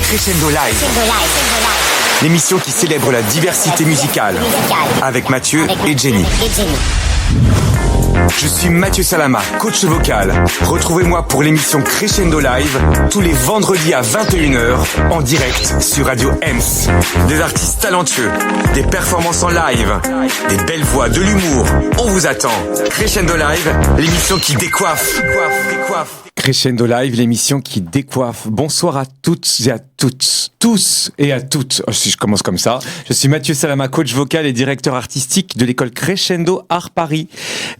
Crescendo Live. L'émission qui célèbre la diversité musicale. Avec Mathieu et Jenny. Je suis Mathieu Salama, coach vocal. Retrouvez-moi pour l'émission Crescendo Live tous les vendredis à 21h en direct sur Radio Ems. Des artistes talentueux, des performances en live, des belles voix, de l'humour. On vous attend. Crescendo Live, l'émission qui décoiffe. Crescendo Live, l'émission qui décoiffe. Bonsoir à toutes et à tous et à toutes. Oh, si je commence comme ça. Je suis Mathieu Salama, coach vocal et directeur artistique de l'école Crescendo Art Paris.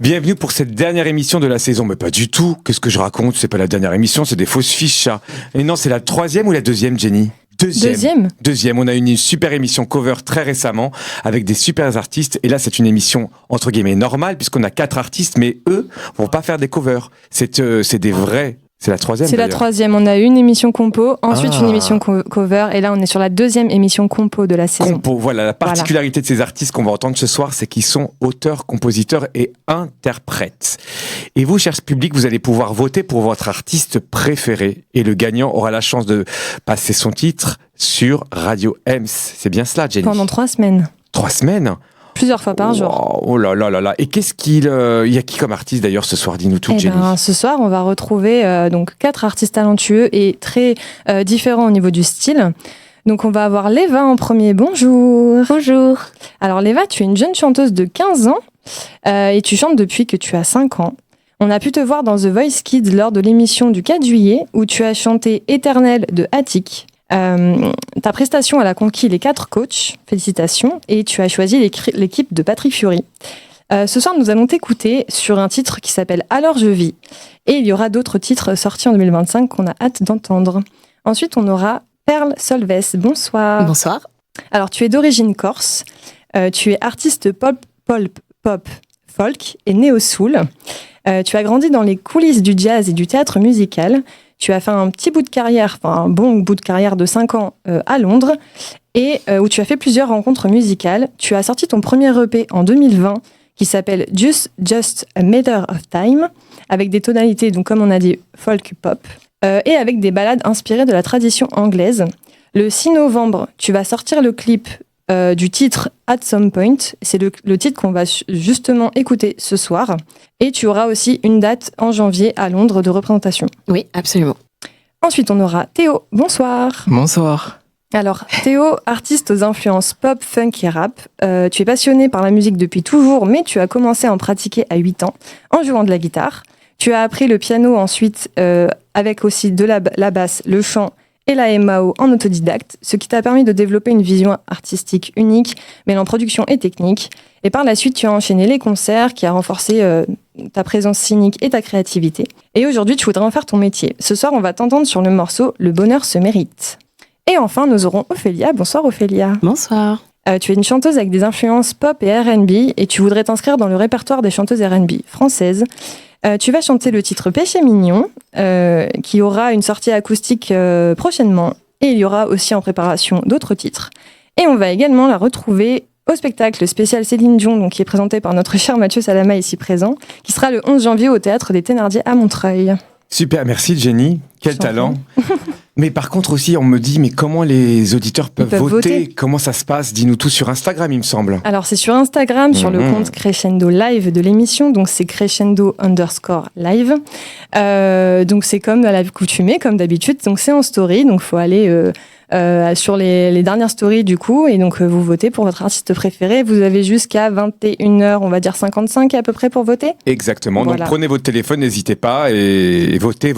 Bienvenue pour cette dernière émission de la saison. Mais pas du tout. Qu'est-ce que je raconte? C'est pas la dernière émission, c'est des fausses fiches, ça. Et non, c'est la 3e ou la 2e, Jenny? Deuxième. On a eu une super émission cover très récemment avec des super artistes. Et là, c'est une émission entre guillemets normale puisqu'on a 4 artistes, mais eux vont pas faire des covers. C'est des vrais. C'est la 3e. C'est d'ailleurs. la 3e. On a eu une émission compo, ensuite une émission cover, et là on est sur la 2e émission compo de la saison. Compo, voilà. La particularité de ces artistes qu'on va entendre ce soir, c'est qu'ils sont auteurs, compositeurs et interprètes. Et vous, cher public, vous allez pouvoir voter pour votre artiste préféré. Et le gagnant aura la chance de passer son titre sur Radio Ems. C'est bien cela, Jenny? Pendant 3 semaines. 3 semaines? Plusieurs fois par jour. Oh là là là là. Et qu'est-ce il y a qui comme artiste d'ailleurs ce soir? Dis-nous tout, Jenny. Ce soir, on va retrouver donc 4 artistes talentueux et très différents au niveau du style. Donc on va avoir Léva en premier. Bonjour. Bonjour. Alors Léva, tu es une jeune chanteuse de 15 ans et tu chantes depuis que tu as 5 ans. On a pu te voir dans The Voice Kids lors de l'émission du 4 juillet où tu as chanté Éternel de Attic. Ta prestation, elle a conquis les 4 coachs, félicitations, et tu as choisi l'équipe de Patrick Fury. Ce soir, nous allons t'écouter sur un titre qui s'appelle Alors je vis, et il y aura d'autres titres sortis en 2025 qu'on a hâte d'entendre. Ensuite, on aura Perle Solves. Bonsoir. Bonsoir. Alors, tu es d'origine corse, tu es artiste pop, folk et néo-soul. Tu as grandi dans les coulisses du jazz et du théâtre musical. Tu as fait un bon bout de carrière de 5 ans à Londres et où tu as fait plusieurs rencontres musicales. Tu as sorti ton premier EP en 2020 qui s'appelle Just a Matter of Time avec des tonalités, donc comme on a dit, folk pop et avec des ballades inspirées de la tradition anglaise. Le 6 novembre, tu vas sortir le clip du titre At Some Point. C'est le titre qu'on va justement écouter ce soir. Et tu auras aussi une date en janvier à Londres de représentation. Oui, absolument. Ensuite, on aura Théo. Bonsoir. Bonsoir. Alors, Théo, artiste aux influences pop, funk et rap. Tu es passionné par la musique depuis toujours, mais tu as commencé à en pratiquer à 8 ans en jouant de la guitare. Tu as appris le piano ensuite avec aussi de la basse, le chant et la MAO en autodidacte, ce qui t'a permis de développer une vision artistique unique, mêlant production et technique. Et par la suite, tu as enchaîné les concerts qui a renforcé ta présence scénique et ta créativité. Et aujourd'hui, tu voudrais en faire ton métier. Ce soir, on va t'entendre sur le morceau « Le bonheur se mérite ». Et enfin, nous aurons Ophélia. Bonsoir Ophélia. Bonsoir. Tu es une chanteuse avec des influences pop et R&B et tu voudrais t'inscrire dans le répertoire des chanteuses R&B françaises. Tu vas chanter le titre Péché mignon, qui aura une sortie acoustique prochainement. Et il y aura aussi en préparation d'autres titres. Et on va également la retrouver au spectacle spécial Céline Dion, donc qui est présenté par notre cher Mathieu Salama ici présent, qui sera le 11 janvier au Théâtre des Thénardier à Montreuil. Super, merci Jenny. Quel talent. Mais par contre aussi, on me dit, mais comment les auditeurs peuvent voter? Comment ça se passe? Dis-nous tout sur Instagram, il me semble. Alors, c'est sur Instagram, sur le compte Crescendo Live de l'émission. Donc, c'est Crescendo_Live. Donc, c'est comme à l'accoutumée, comme d'habitude. Donc, c'est en story. Donc, il faut aller sur les dernières stories, du coup. Et donc, vous votez pour votre artiste préféré. Vous avez jusqu'à 21h, on va dire 55 à peu près pour voter. Exactement. Voilà. Donc, prenez votre téléphone, n'hésitez pas et votez.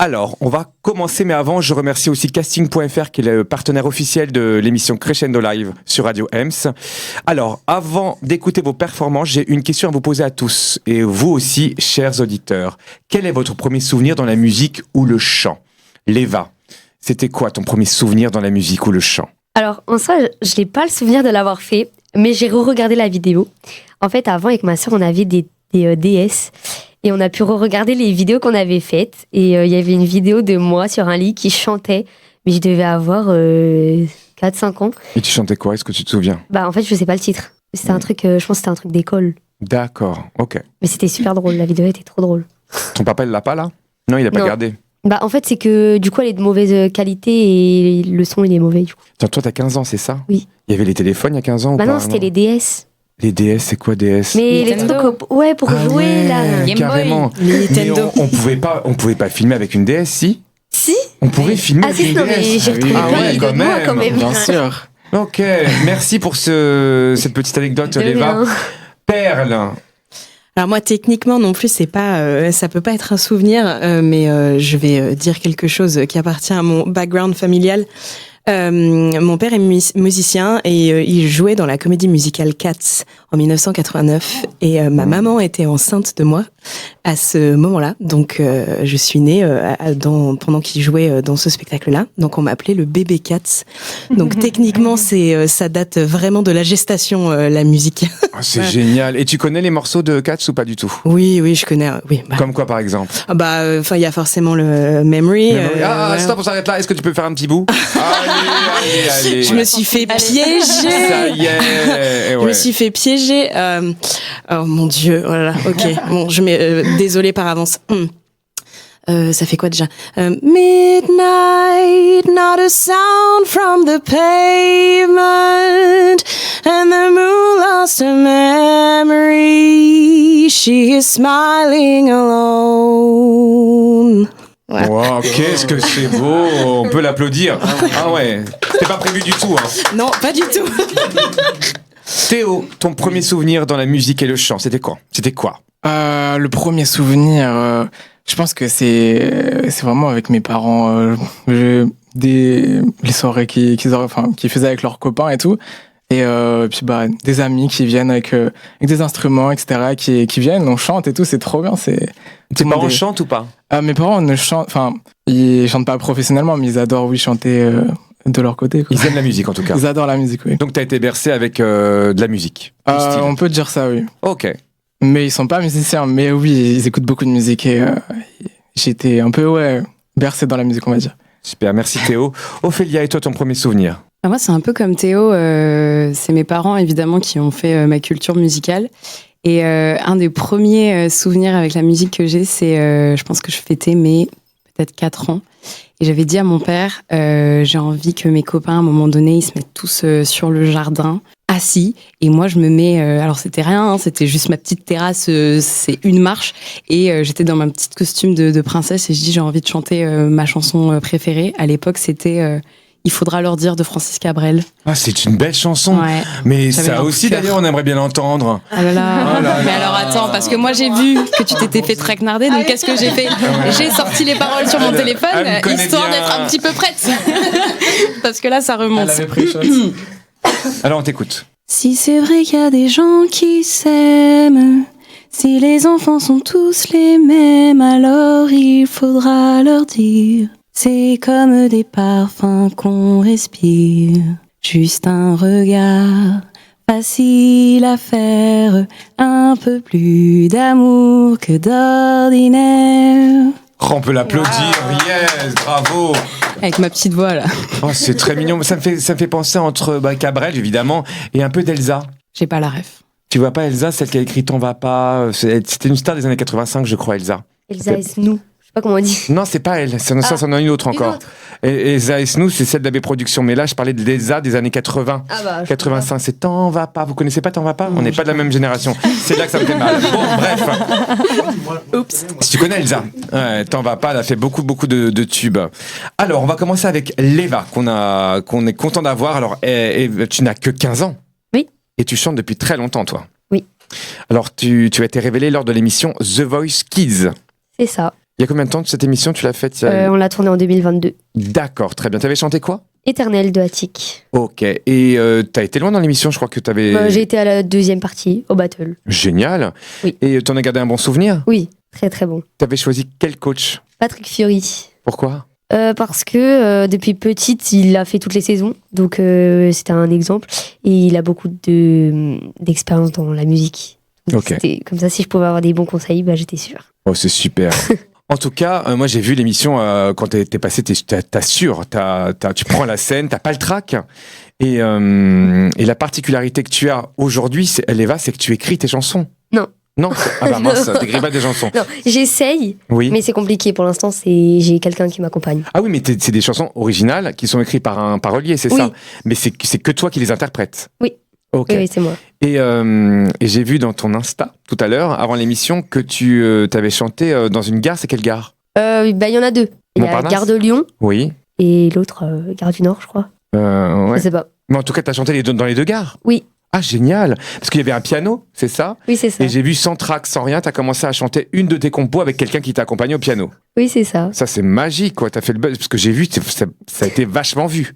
Alors, on va commencer, mais avant, je remercie aussi Casting.fr qui est le partenaire officiel de l'émission Crescendo Live sur Radio Ems. Alors, avant d'écouter vos performances, j'ai une question à vous poser à tous, et vous aussi, chers auditeurs. Quel est votre premier souvenir dans la musique ou le chant? Léva, c'était quoi ton premier souvenir dans la musique ou le chant? Alors, en soi, je n'ai pas le souvenir de l'avoir fait, mais j'ai re-regardé la vidéo. En fait, avant, avec ma sœur, on avait des DS. Et on a pu re-regarder les vidéos qu'on avait faites. Et il y avait une vidéo de moi sur un lit qui chantait. Mais je devais avoir 4-5 ans. Et tu chantais quoi? Est-ce que tu te souviens? En fait, je sais pas le titre. C'était un truc, je pense que c'était un truc d'école. D'accord, ok. Mais c'était super drôle. La vidéo était trop drôle. Ton papa, il l'a pas là? Non, il l'a pas gardé. Bah, en fait, c'est que du coup, elle est de mauvaise qualité et le son, il est mauvais, du coup. Tiens, toi, t'as 15 ans, c'est ça? Oui. Il y avait les téléphones il y a 15 ans ou Bah pas? non, c'était les DS. Les DS, c'est quoi DS? Mais les Nintendo. trucs, ouais, pour jouer, là. Game Boy. Carrément. Les Mais Nintendo. on pouvait pas filmer avec une DS, si? Si. On pouvait filmer Ah avec si, une non, mais DS. j'ai retrouvé Ah plein ouais, de quand moi, même. quand même. Bien sûr. Ok, merci pour cette petite anecdote, De Léva. rien. Perle. Alors moi, techniquement non plus, c'est pas, ça peut pas être un souvenir, mais je vais dire quelque chose qui appartient à mon background familial. Mon père est musicien et il jouait dans la comédie musicale Cats en 1989 et ma maman était enceinte de moi à ce moment-là. Donc je suis née pendant qu'il jouait dans ce spectacle-là. Donc on m'appelait le bébé Cats. Donc techniquement ça date vraiment de la gestation la musique. Ah, c'est Ouais. génial. Et tu connais les morceaux de Cats ou pas du tout? Oui, je connais. Oui. Comme quoi, par exemple? Il y a forcément le Memory. Ouais. Stop, on s'arrête là. Est-ce que tu peux faire un petit bout? Allez. Je me suis fait piéger. Ça y est. Je me suis fait piéger. Oh mon Dieu, oh là là. Ok, bon, désolée par avance. Ça fait quoi déjà? Midnight, not a sound from the pavement, and the moon lost her memory. She is smiling alone. Ouais. Wow, qu'est-ce que c'est beau. On peut l'applaudir. Ah ouais. C'était pas prévu du tout, hein. Non, pas du tout. Théo, ton premier souvenir dans la musique et le chant, c'était quoi? Le premier souvenir, je pense que c'est vraiment avec mes parents. Les soirées qu'ils faisaient avec leurs copains et tout. Et puis des amis qui viennent avec des instruments, etc. qui viennent, on chante et tout, c'est trop bien. Tes parents chantent ou pas? Mes parents ne chantent, ils chantent pas professionnellement, mais ils adorent chanter de leur côté, quoi. Ils aiment la musique en tout cas. Ils adorent la musique, oui. Donc t'as été bercé avec de la musique. Du style. On peut dire ça, oui. Ok. Mais ils sont pas musiciens, mais oui, ils écoutent beaucoup de musique et j'étais un peu bercé dans la musique, on va dire. Super, merci Théo. Ophélia, et toi ton premier souvenir? Moi, c'est un peu comme Théo. C'est mes parents, évidemment, qui ont fait ma culture musicale. Et un des premiers souvenirs avec la musique que j'ai, c'est, je pense que je fêtais mes peut-être 4 ans. Et j'avais dit à mon père, j'ai envie que mes copains, à un moment donné, ils se mettent tous sur le jardin, assis. Et moi, je me mets... alors, c'était rien, hein, c'était juste ma petite terrasse, c'est une marche. Et j'étais dans ma petite costume de princesse et je dis, j'ai envie de chanter ma chanson préférée. À l'époque, c'était... Il faudra leur dire de Francis Cabrel. Ah, c'est une belle chanson. Ouais. Mais J'avais ça un aussi, coup de cœur. d'ailleurs, on aimerait bien l'entendre. Ah là là. Oh là Mais là. alors attends, parce que moi j'ai vu que tu t'étais fait traquenarder, donc qu'est-ce que j'ai fait? J'ai sorti les paroles sur mon téléphone, elle me connaît histoire bien. d'être un petit peu prête. Parce que là ça remonte. pris shot. Alors, on t'écoute. Si c'est vrai qu'il y a des gens qui s'aiment, si les enfants sont tous les mêmes, alors il faudra leur dire. C'est comme des parfums qu'on respire, juste un regard, facile à faire, un peu plus d'amour que d'ordinaire. Oh, on peut l'applaudir. Yes, bravo. Avec ma petite voix là. Oh, c'est très mignon. Ça me fait penser entre Cabrel, évidemment, et un peu d'Elsa. J'ai pas la ref. Tu vois pas Elsa, celle qui a écrit T'en vas pas? C'était une star des années 85, je crois, Elsa. Elsa Esnou. Je sais pas comment on dit. Non, c'est pas elle. Ça en a une autre encore. autre. Et Elsa Esnou, c'est celle d'AB Productions. Mais là, je parlais d'Elsa des années 80. Ah bah, je 85, c'est T'en vas pas. Vous connaissez pas T'en vas pas? On n'est pas de la même génération. C'est là que ça me fait mal. Bon, bref. Oups. Si tu connais Elsa, T'en vas pas, elle a fait beaucoup de tubes. Alors, on va commencer avec Léva, qu'on est content d'avoir. Alors, tu n'as que 15 ans. Oui. Et tu chantes depuis très longtemps, toi. Oui. Alors, tu as été révélée lors de l'émission The Voice Kids. C'est ça. Il y a combien de temps cette émission? Tu l'as faite On l'a tourné en 2022. D'accord, très bien. T'avais chanté quoi? Éternel de Attic. Ok. Et t'as été loin dans l'émission, je crois que t'avais... J'ai été à la deuxième partie, au battle. Génial. Oui. Et t'en as gardé un bon souvenir? Oui, très très bon. T'avais choisi quel coach? Patrick Fiori. Pourquoi? Parce que depuis petite, il a fait toutes les saisons. Donc c'était un exemple. Et il a beaucoup d'expérience dans la musique. Donc, Ok. c'était comme ça, si je pouvais avoir des bons conseils, j'étais sûre. Oh, c'est super. En tout cas, moi j'ai vu l'émission quand t'es passé, t'assures, tu prends la scène, t'as pas le trac. Et la particularité que tu as aujourd'hui, Léva, c'est que tu écris tes chansons. Non. Non. Ah bah mince, t'écris pas des chansons. Non, j'essaye, Oui. mais c'est compliqué. Pour l'instant, j'ai quelqu'un qui m'accompagne. Ah oui, mais c'est des chansons originales qui sont écrites par un parolier, c'est Oui. ça. Mais c'est que toi qui les interprètes. Oui. Ok. Oui, c'est moi. Et j'ai vu dans ton Insta tout à l'heure, avant l'émission, que tu t'avais chanté dans une gare. C'est quelle gare? Il y en a deux. Il y a Montparnasse Gare de Lyon Oui. et l'autre, Gare du Nord, je crois. Ouais. Je sais pas. Mais en tout cas, t'as chanté dans les deux gares? Oui. Ah, génial. Parce qu'il y avait un piano, c'est ça? Oui, c'est ça. Et j'ai vu sans trac, sans rien, t'as commencé à chanter une de tes compos avec quelqu'un qui t'accompagne au piano. Oui, c'est ça. Ça, c'est magique, quoi. T'as fait le buzz. Parce que j'ai vu, ça a été vachement vu.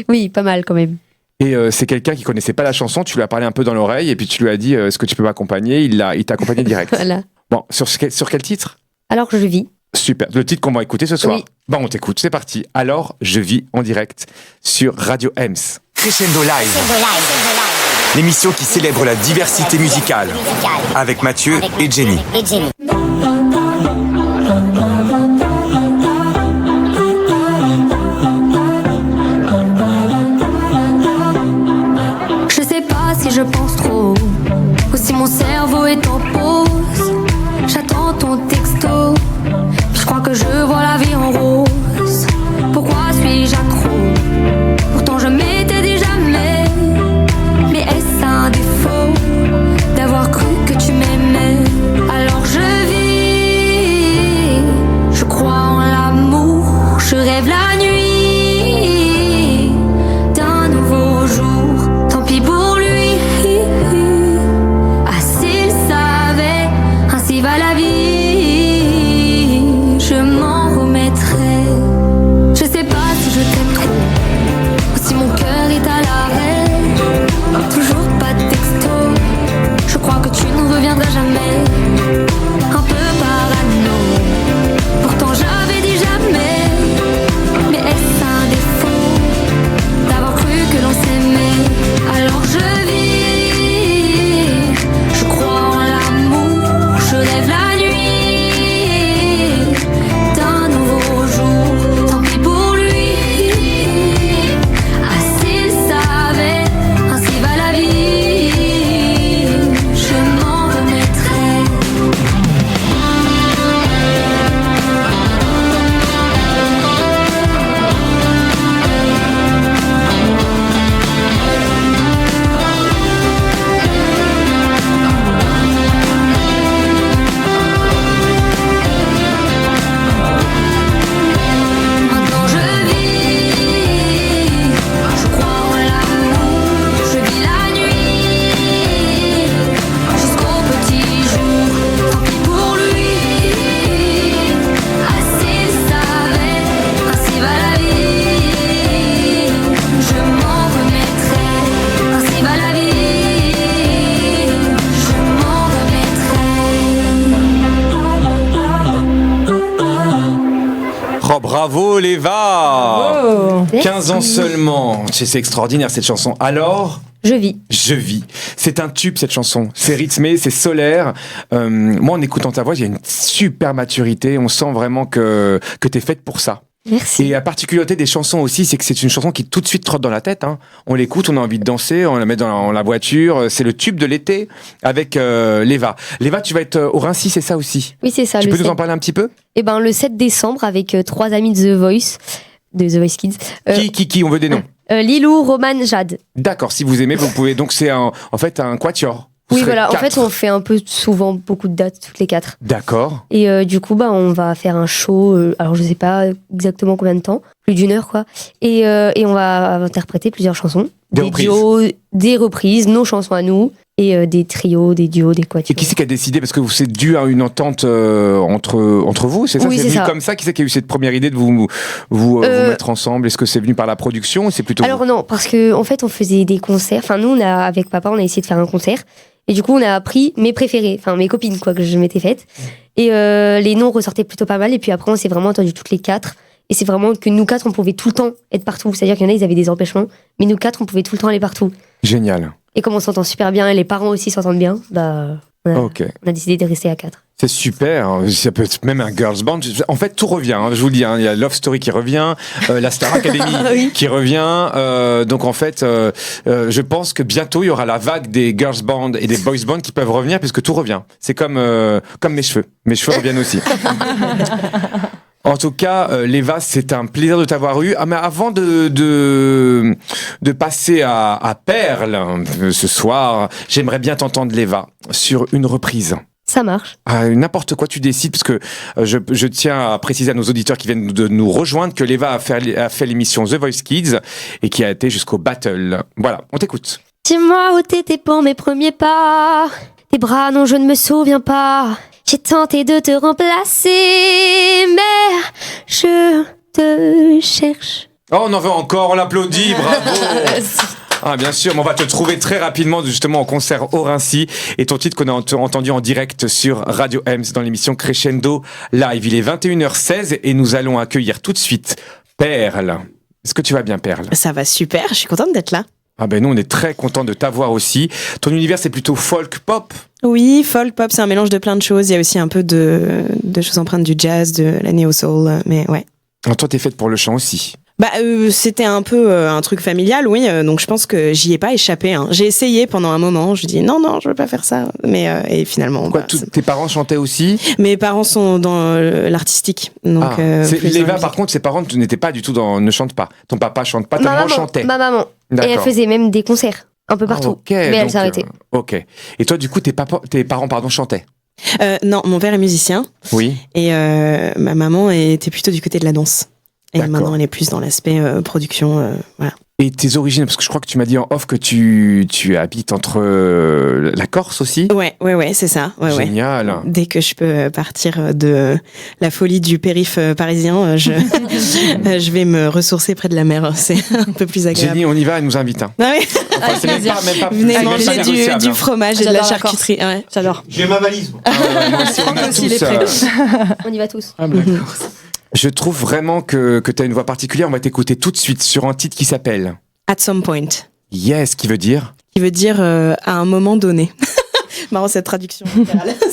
Oui, pas mal quand même. Et c'est quelqu'un qui connaissait pas la chanson, tu lui as parlé un peu dans l'oreille et puis tu lui as dit est-ce que tu peux m'accompagner? Il t'a accompagné direct. Voilà. Bon, sur quel titre? Alors je vis. Super, le titre qu'on va écouter ce soir. Oui. Bon, on t'écoute, c'est parti. Alors, je vis en direct sur Radio Ems. Crescendo Live, l'émission qui célèbre la diversité musicale avec Mathieu et Jenny. Je sais pas si je pense trop ou si mon cerveau est en pause. J'attends ton texto, puis je crois que je vois la vie en rose. Pourquoi suis-je accro? Pourtant je m'étais dit jamais. Mais est-ce un défaut d'avoir cru que tu m'aimais? Alors je vis, je crois en l'amour, je rêve la nuit d'un nouveau jour. Tant pis pour lui, ah s'il savait, ainsi va la vie, je m'en remettrai. Je sais pas si je t'aime trop ou si mon cœur est à l'arrêt. Toujours pas de texto, je crois que tu ne reviendras jamais. Un peu parano, pourtant j'avais dit jamais. Mais est-ce un défaut d'avoir cru que l'on s'aimait? Alors je vis, je crois en l'amour, je rêve la nuit d'un nouveau jour. Tant pis pour lui, ah s'il savait, ainsi va la vie, je m'en remettrai. Maintenant je vis, je crois en l'amour, je vis la nuit jusqu'au petit jour. Tant pis pour lui, ah s'il savait, ainsi va la vie, je m'en remettrai. Ainsi va la vie, je m'en remettrai. Oh, bravo, Léva! Oh. 15 ans seulement. C'est extraordinaire cette chanson. Alors, Je vis. je vis. C'est un tube cette chanson. C'est rythmé, c'est solaire. Moi, en écoutant ta voix, il y a une super maturité. On sent vraiment que t'es faite pour ça. Merci. Et la particularité des chansons aussi, c'est que c'est une chanson qui tout de suite trotte dans la tête. Hein. On l'écoute, on a envie de danser, on la met dans la voiture. C'est le tube de l'été avec Léva. Léva, tu vas être au Rincy, c'est ça aussi? Oui, c'est ça. Tu le peux nous 7. en parler un petit peu? Eh ben, le 7 décembre, avec 3 amis de The Voice Kids. Qui on veut des noms? Lilou, Roman, Jade. D'accord, si vous aimez, vous pouvez. Donc c'est en fait un quatuor. Vous Oui, serez voilà. En 4. fait, on fait un peu souvent beaucoup de dates, toutes les 4. D'accord. Et du coup, on va faire un show, alors je sais pas exactement combien de temps, plus d'1 heure quoi. Et on va interpréter plusieurs chansons. Des reprises. duos, des reprises, nos chansons à nous, et des trios, des duos, des Et quatuors. qui c'est qui a décidé? Parce que c'est dû à une entente entre vous, c'est ça? Oui, c'est c'est venu ça. comme ça? Qui c'est qui a eu cette première idée de vous mettre ensemble? Est-ce que c'est venu par la production ou c'est plutôt Alors vous? non, parce que en fait, on faisait des concerts. Enfin, nous, avec papa, on a essayé de faire un concert. Et du coup, on a pris mes préférées, enfin mes copines quoi, que je m'étais faites. Et les noms ressortaient plutôt pas mal. Et puis après, on s'est vraiment entendu toutes les 4. Et c'est vraiment que nous 4, on pouvait tout le temps être partout. C'est-à-dire qu'il y en a, ils avaient des empêchements. Mais nous 4, on pouvait tout le temps aller partout. Génial. Et comme on s'entend super bien, et les parents aussi s'entendent bien, Ok. On a décidé de rester à 4. C'est super, ça peut être même un girls band. En fait, tout revient, hein, je vous le dis. Hein. Il y a Love Story qui revient, la Star Academy qui revient. Donc en fait, je pense que bientôt il y aura la vague des girls band et des boys band qui peuvent revenir puisque tout revient. C'est comme mes cheveux. Mes cheveux reviennent aussi. En tout cas, Léva, c'est un plaisir de t'avoir eu. Ah, mais avant de passer à Perle ce soir, j'aimerais bien t'entendre, Léva, sur une reprise. Ça marche. N'importe quoi tu décides, parce que je tiens à préciser à nos auditeurs qui viennent de nous rejoindre que Léva a fait l'émission The Voice Kids et qui a été jusqu'au battle. Voilà, on t'écoute. Dis-moi où t'étais pour mes premiers pas. Tes bras, non, je ne me souviens pas. J'ai tenté de te remplacer, mais je te cherche. Oh, on en veut encore, on l'applaudit, bravo. Ah, bien sûr, mais on va te trouver très rapidement justement au concert Orincy et ton titre qu'on a entendu en direct sur Radio Ems dans l'émission Crescendo Live. Il est 21h16 et nous allons accueillir tout de suite Perle. Est-ce que tu vas bien, Perle? Ça va super, je suis contente d'être là. Ah ben nous on est très contents de t'avoir aussi. Ton univers c'est plutôt folk pop? Oui, folk pop, c'est un mélange de plein de choses. Il y a aussi un peu de choses empreintes du jazz, de la néo-soul, mais ouais. Alors toi t'es faite pour le chant aussi? C'était un peu un truc familial, oui. Donc je pense que j'y ai pas échappé. Hein. J'ai essayé pendant un moment. Je dis non, je veux pas faire ça. Mais et finalement. Tes parents chantaient aussi? Mes parents sont dans l'artistique. Donc. Léva, par contre, ses parents n'étaient pas du tout ne chantent pas. Ton papa chante pas. Ta maman chantait. Ma maman. D'accord. Et elle faisait même des concerts un peu partout. Okay, mais elle s'est arrêtée. Ok. Et toi, du coup, tes parents, chantaient? Non, mon père est musicien. Oui. Et ma maman était plutôt du côté de la danse. Et maintenant, elle est plus dans l'aspect production, voilà. Et tes origines, parce que je crois que tu m'as dit en off que tu habites entre la Corse aussi? Ouais, c'est ça. Ouais, génial. Ouais. Dès que je peux partir de la folie du périph' parisien, je vais me ressourcer près de la mer. C'est un peu plus agréable. Jenny, on y va, elle nous invite. Hein. Ah oui. Enfin, c'est même pas venez manger du fromage et de la charcuterie. Ouais. J'adore. J'ai ma valise. Moi aussi, on a tous, on y va tous. Ah, d'accord. Je trouve vraiment que tu as une voix particulière. On va t'écouter tout de suite sur un titre qui s'appelle At Some Point. Yes, qui veut dire? Qui veut dire à un moment donné. Marrant cette traduction.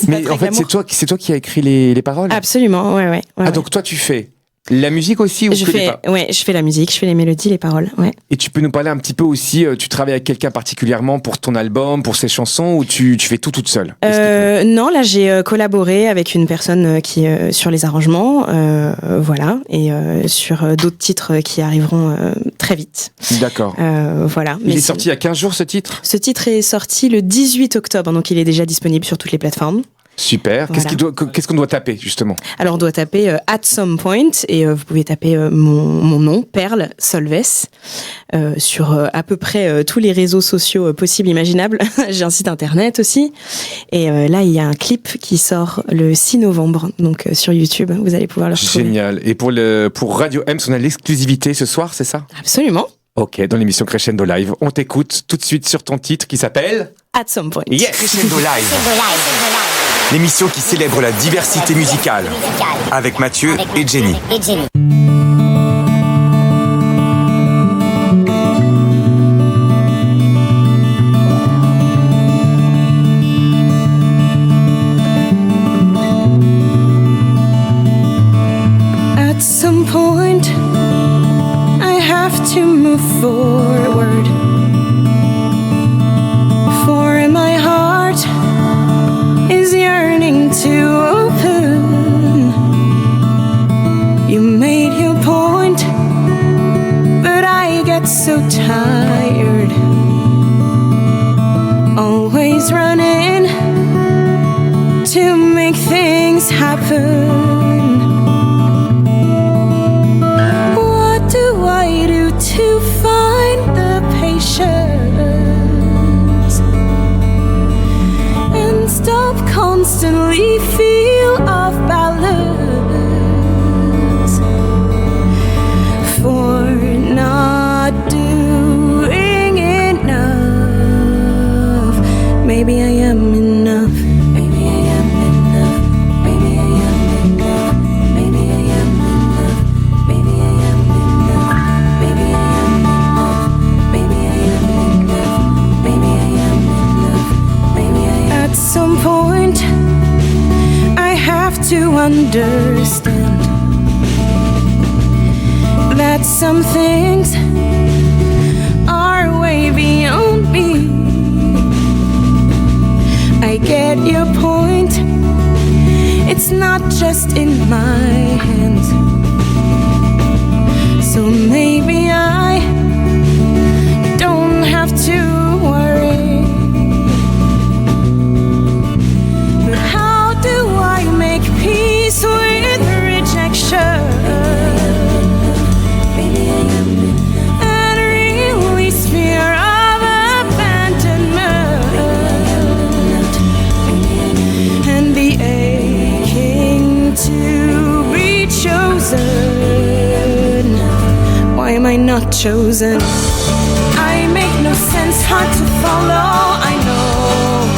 Mais en fait, c'est toi qui as écrit les paroles? Absolument, ouais. Donc toi, tu fais la musique aussi ou je fais la musique, je fais les mélodies, les paroles, ouais. Et tu peux nous parler un petit peu aussi, tu travailles avec quelqu'un particulièrement pour ton album, pour ses chansons, ou tu fais tout toute seule? Non, là j'ai collaboré avec une personne qui sur les arrangements, voilà, et sur d'autres titres qui arriveront très vite. D'accord. Voilà. Il est sorti il y a 15 jours ce titre? Ce titre est sorti le 18 octobre, donc il est déjà disponible sur toutes les plateformes. Super. Voilà. Qu'est-ce qu'on doit taper, justement? Alors, on doit taper At Some Point et vous pouvez taper mon nom, Perle Solves, sur à peu près tous les réseaux sociaux possibles, imaginables. J'ai un site internet aussi. Et là, il y a un clip qui sort le 6 novembre, donc sur YouTube. Vous allez pouvoir le retrouver. Génial. Et pour Radio Ems, on a l'exclusivité ce soir, c'est ça? Absolument. Ok, dans l'émission Crescendo Live, on t'écoute tout de suite sur ton titre qui s'appelle At Some Point. Yes, Crescendo Live. L'émission qui célèbre la diversité musicale avec Mathieu et Jenny. At some point, I have to move forward. For my heart is yearning to open. You made your point, but I get so tired. Always running to make things happen. What do I do to find the patience and stop constantly feel off balance for not doing enough? Maybe I am enough. Maybe I am enough. Maybe I am enough. Maybe I am enough. Maybe I am enough. Maybe I am enough. Maybe I am enough. Maybe I am enough. Maybe I am. At some point understand that some things are way beyond me. I get your point. It's not just in my hands. So maybe I don't have to worry. But how do I make peace with rejection and release fear of abandonment and the aching to be chosen? Why am I not chosen? I make no sense, hard to follow, I know.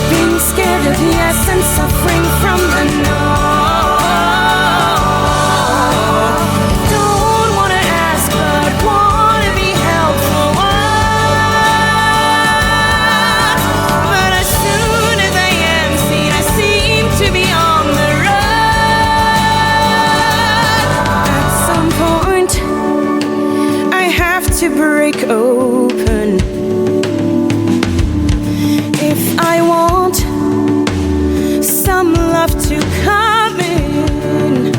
Being scared of yes and suffering from the no. Don't wanna ask but wanna be helpful. But as soon as I am seen, I seem to be on the to break open. If I want some love to come in,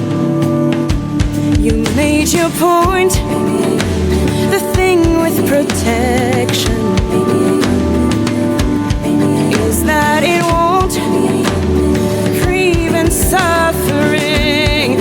you made your point. The thing with protection is that it won't prevent suffering.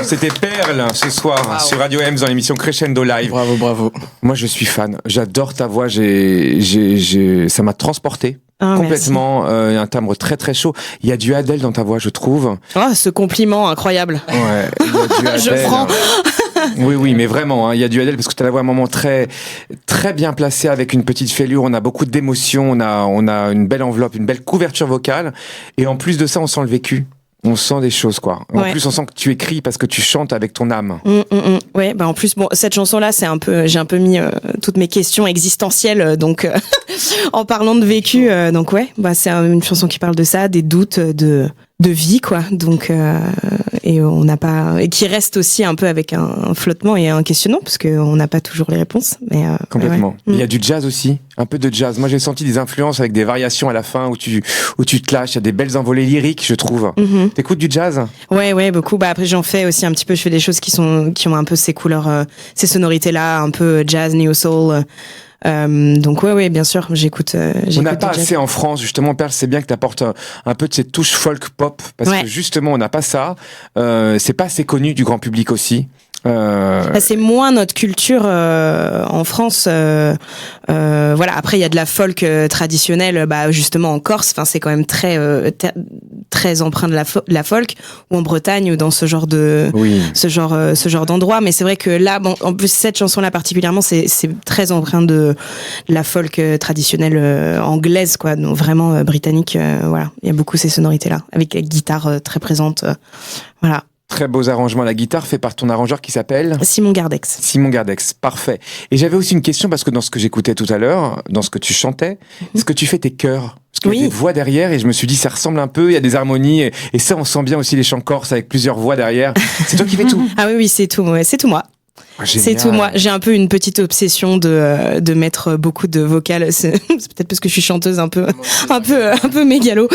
C'était Perle ce soir sur Radio M dans l'émission Crescendo Live. Bravo, bravo. Moi je suis fan, j'adore ta voix, ça m'a transporté. Complètement, un timbre très très chaud. Il y a du Adèle dans ta voix, je trouve. Oh, ce compliment incroyable. Ouais, il y a du Adèle. Je prends. Oui, mais vraiment, il y a du Adèle parce que tu as la voix à un moment très très bien placée avec une petite fêlure. On a beaucoup d'émotions, on a une belle enveloppe, une belle couverture vocale, et en plus de ça, on sent le vécu. On sent des choses, quoi. En plus, on sent que tu écris parce que tu chantes avec ton âme. Ouais, bah en plus, bon, cette chanson-là, j'ai un peu mis toutes mes questions existentielles, donc en parlant de vécu, donc ouais, bah c'est une chanson qui parle de ça, des doutes, de vie, quoi. Donc et qui reste aussi un peu avec un flottement et un questionnement parce qu'on n'a pas toujours les réponses. Mais complètement. Ouais. Il y a du jazz aussi, un peu de jazz. Moi, j'ai senti des influences avec des variations à la fin où tu te lâches. Il y a des belles envolées lyriques, je trouve. T'écoutes du jazz? Ouais, beaucoup. Bah après, j'en fais aussi un petit peu. Je fais des choses qui ont un peu ces couleurs, ces sonorités-là, un peu jazz, neo soul. Donc ouais, bien sûr, j'écoute. On n'a pas assez en France, justement. Perle, c'est bien que tu apportes un peu de cette touche folk pop, parce que justement, on n'a pas ça. C'est pas assez connu du grand public aussi. C'est moins notre culture en France. Voilà. Après, il y a de la folk traditionnelle, justement en Corse. Enfin, c'est quand même très empreint de la folk, ou en Bretagne, ou dans ce genre ce genre d'endroit. Mais c'est vrai que là, bon, en plus cette chanson-là particulièrement, c'est très empreint de la folk traditionnelle anglaise, quoi. Donc vraiment britannique. Voilà, il y a beaucoup ces sonorités-là, avec la guitare très présente. Voilà. Très beaux arrangements à la guitare, fait par ton arrangeur qui s'appelle Simon Gardex. Simon Gardex, parfait. Et j'avais aussi une question, parce que dans ce que j'écoutais tout à l'heure, dans ce que tu chantais, est-ce que tu fais tes chœurs? Parce qu'il y a des voix derrière, et je me suis dit, ça ressemble un peu, il y a des harmonies, et ça, on sent bien aussi les chants corses avec plusieurs voix derrière. C'est toi qui fais tout? Ah oui, c'est tout, c'est tout moi. C'est tout. Moi, j'ai un peu une petite obsession de mettre beaucoup de vocales. C'est peut-être parce que je suis chanteuse un peu mégalo.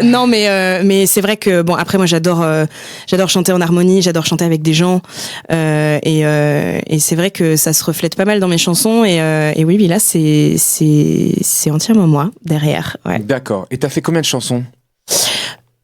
Non, mais c'est vrai que bon, après moi j'adore chanter en harmonie, j'adore chanter avec des gens, et c'est vrai que ça se reflète pas mal dans mes chansons. Et oui, là c'est entièrement moi derrière. Ouais. D'accord. Et t'as fait combien de chansons?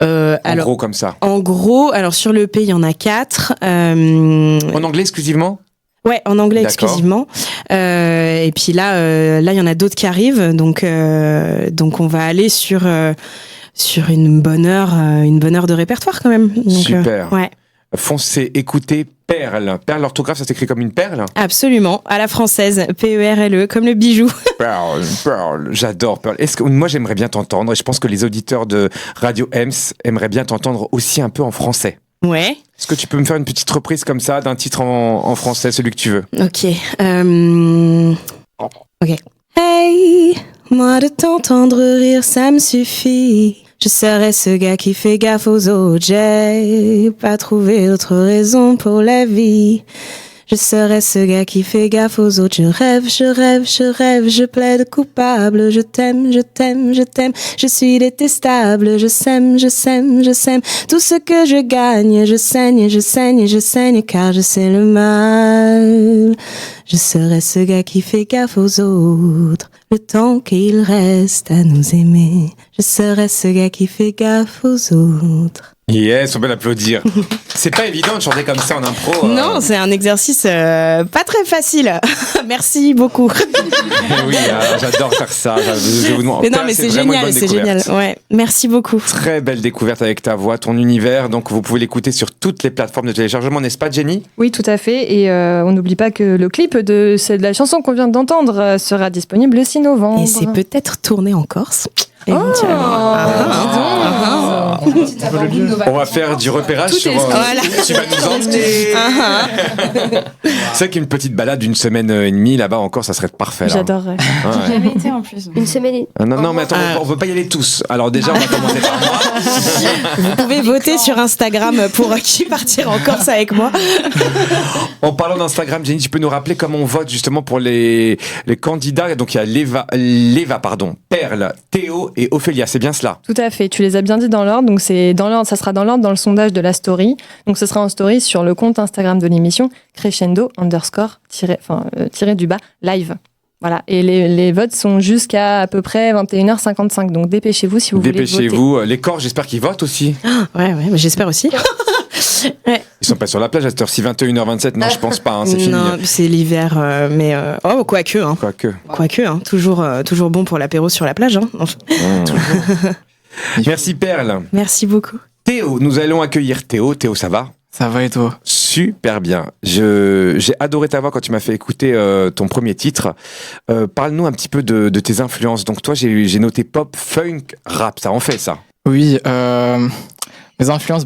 En gros, comme ça. En gros, alors sur le EP, il y en a 4. En anglais exclusivement? Ouais, en anglais D'accord. exclusivement. Et puis là, il y en a d'autres qui arrivent. Donc on va aller sur une bonne heure de répertoire quand même. Donc, super. Ouais. Foncez, écoutez Perle. Perle, l'orthographe, ça s'écrit comme une perle? Absolument, à la française, Perle, comme le bijou. Perle, j'adore Perle. Moi, j'aimerais bien t'entendre, et je pense que les auditeurs de Radio Ems aimeraient bien t'entendre aussi un peu en français. Ouais. Est-ce que tu peux me faire une petite reprise comme ça d'un titre en français, celui que tu veux? Ok. Ok. Hey, moi de t'entendre rire, ça me suffit. Je serais ce gars qui fait gaffe aux autres. J'ai pas trouvé autre raison pour la vie. Je serais ce gars qui fait gaffe aux autres. Je rêve, je plaide coupable. Je t'aime. Je suis détestable. Je sème. Tout ce que je gagne, je saigne, car je sais le mal. Je serais ce gars qui fait gaffe aux autres, le temps qu'il reste à nous aimer. Je serais ce gars qui fait gaffe aux autres. Yes, on peut l'applaudir. C'est pas évident de chanter comme ça en impro. Non, c'est un exercice pas très facile. Merci beaucoup. Oui, j'adore faire ça. Mais non, mais c'est génial. Ouais, merci beaucoup. Très belle découverte avec ta voix, ton univers. Donc, vous pouvez l'écouter sur toutes les plateformes de téléchargement, n'est-ce pas, Jenny? Oui, tout à fait. Et on n'oublie pas que le clip de la chanson qu'on vient d'entendre sera disponible le 6 novembre. Et c'est peut-être tourné en Corse. On va faire du repérage sur. Tu vas nous emmener. C'est vrai qu'une petite balade d'une semaine et demie là-bas encore, ça serait parfait. Là. J'adorerais. J'ai jamais été en plus. Une semaine et... Non, mais attends, on veut pas y aller tous. Alors déjà, on va commencer par moi. Vous pouvez voter sur Instagram pour qui partir en Corse avec moi. En parlant d'Instagram, Jenny, tu peux nous rappeler comment on vote justement pour les candidats? Donc il y a Léva, Perle, Théo et Ophélia, c'est bien cela? Tout à fait, tu les as bien dit dans l'ordre. Donc c'est dans l'ordre, ça sera dans l'ordre dans le sondage de la story. Donc ce sera en story sur le compte Instagram de l'émission crescendo__live. Voilà, et les votes sont jusqu'à à peu près 21h55. Donc dépêchez-vous si vous voulez voter. Dépêchez-vous. Les corps, j'espère qu'ils votent aussi. Ouais, mais j'espère aussi. Ouais. Ils sont pas sur la plage à cette heure-ci, 21h27. Non, je pense pas, hein, c'est fini. Non, c'est l'hiver, mais quoique. Quoique, toujours bon pour l'apéro sur la plage. Hein. Merci Perle. Merci beaucoup. Théo, nous allons accueillir Théo. Théo, ça va? Ça va et toi? Super bien. J'ai adoré ta voix quand tu m'as fait écouter ton premier titre. Parle-nous un petit peu de tes influences. Donc toi, j'ai noté pop, funk, rap. Ça en fait ça? Oui, mes influences,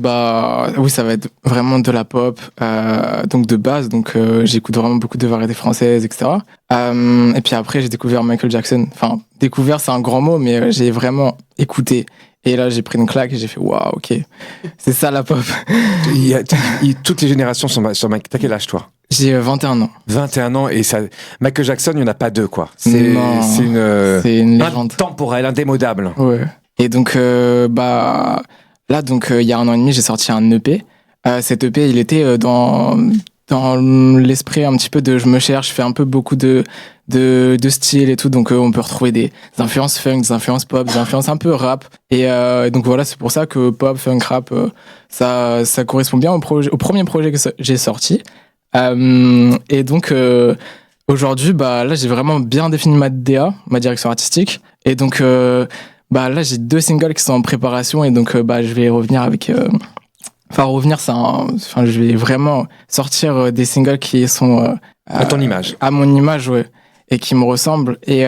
oui, ça va être vraiment de la pop, donc de base, donc j'écoute vraiment beaucoup de variétés françaises, etc. Et puis après, j'ai découvert Michael Jackson. Enfin, découvert, c'est un grand mot, mais j'ai vraiment écouté. Et là, j'ai pris une claque et j'ai fait waouh, ok, c'est ça la pop. Toutes les générations sont sur Michael. T'as quel âge toi? J'ai 21 ans. 21 ans et ça, Michael Jackson, il n'y en a pas deux quoi. C'est une légende. Intemporelle, indémodable. Ouais. Et donc, là, donc, il y a 1 an et demi, j'ai sorti un EP. Cet EP, il était dans l'esprit un petit peu de je me cherche, je fais un peu beaucoup de style et tout. Donc, on peut retrouver des influences funk, des influences pop, des influences un peu rap. Et donc, voilà, c'est pour ça que pop, funk, rap, ça correspond bien au premier projet que j'ai sorti. Et donc, aujourd'hui, là, j'ai vraiment bien défini ma DA, ma direction artistique. Et donc, là, j'ai 2 singles qui sont en préparation et donc je vais revenir avec. Je vais vraiment sortir des singles qui sont à ton image, à mon image, ouais, et qui me ressemblent. Et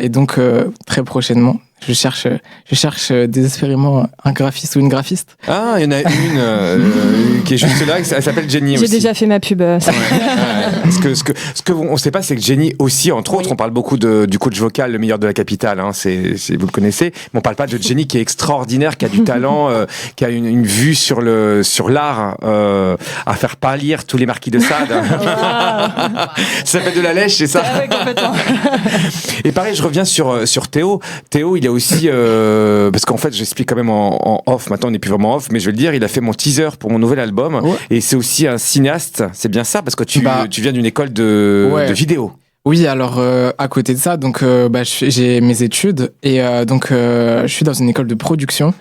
donc très prochainement, Je cherche désespérément un graphiste ou une graphiste. Ah, il y en a une qui est juste là, elle s'appelle Jenny aussi. J'ai déjà fait ma pub. Ce que on ne sait pas, c'est que Jenny aussi, entre autres, on parle beaucoup du coach vocal, le meilleur de la capitale, hein, vous le connaissez, mais on parle pas de Jenny qui est extraordinaire, qui a du talent, qui a une vue sur l'art, à faire pâlir tous les marquis de Sade. Ça s'appelle de la lèche, c'est ça? Ouais, complètement. Et pareil, je reviens sur Théo. Théo, il a aussi, parce qu'en fait, j'explique quand même en off, maintenant on n'est plus vraiment off, mais je vais le dire, il a fait mon teaser pour mon nouvel album, et c'est aussi un cinéaste, c'est bien ça, parce que tu viens d'une école de vidéo. Oui, alors à côté de ça, donc j'ai mes études et donc je suis dans une école de production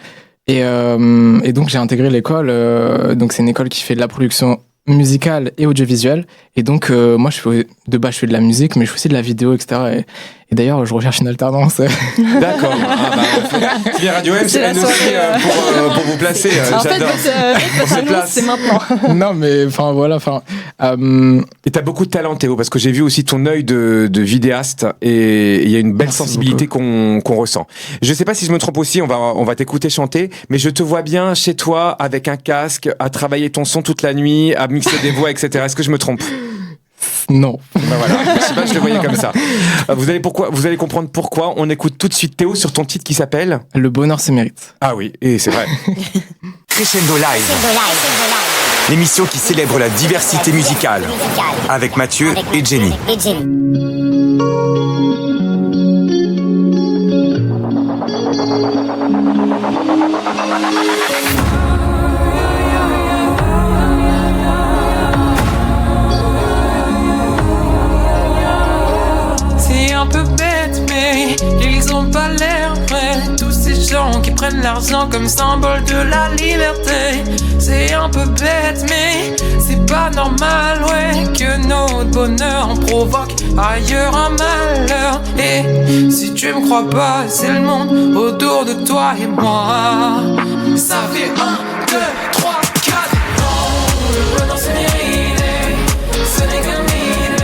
et donc j'ai intégré l'école. Donc c'est une école qui fait de la production musicale et audiovisuelle. Et donc moi je fais de la musique, mais je fais aussi de la vidéo, etc. Et d'ailleurs, je recherche une alternance. D'accord. C'est bien Radio M, c'est aussi pour vous placer. En fait, votre annonce, c'est maintenant. Non, mais enfin voilà. Et t'as beaucoup de talent, Théo, parce que j'ai vu aussi ton œil de vidéaste et il y a une belle sensibilité qu'on ressent. Je sais pas si je me trompe aussi, on va t'écouter chanter, mais je te vois bien chez toi avec un casque, à travailler ton son toute la nuit, à mixer des voix, etc. Est-ce que je me trompe? Non. Ben voilà, je sais pas, je le voyais comme ça. Vous allez comprendre pourquoi. On écoute tout de suite Théo sur ton titre qui s'appelle Le bonheur se mérite. Ah oui, et c'est vrai. Crescendo Live. L'émission qui célèbre la diversité musicale avec Mathieu et Jenny. Un peu bête, mais ils ont pas l'air vrais. Tous ces gens qui prennent l'argent comme symbole de la liberté. C'est un peu bête, mais c'est pas normal, ouais, que notre bonheur en provoque ailleurs un malheur. Et si tu me crois pas, c'est le monde autour de toi et moi. Ça fait 1, 2, 3, 4. Non, le bonheur c'est mérité. Ce n'est qu'un mythe,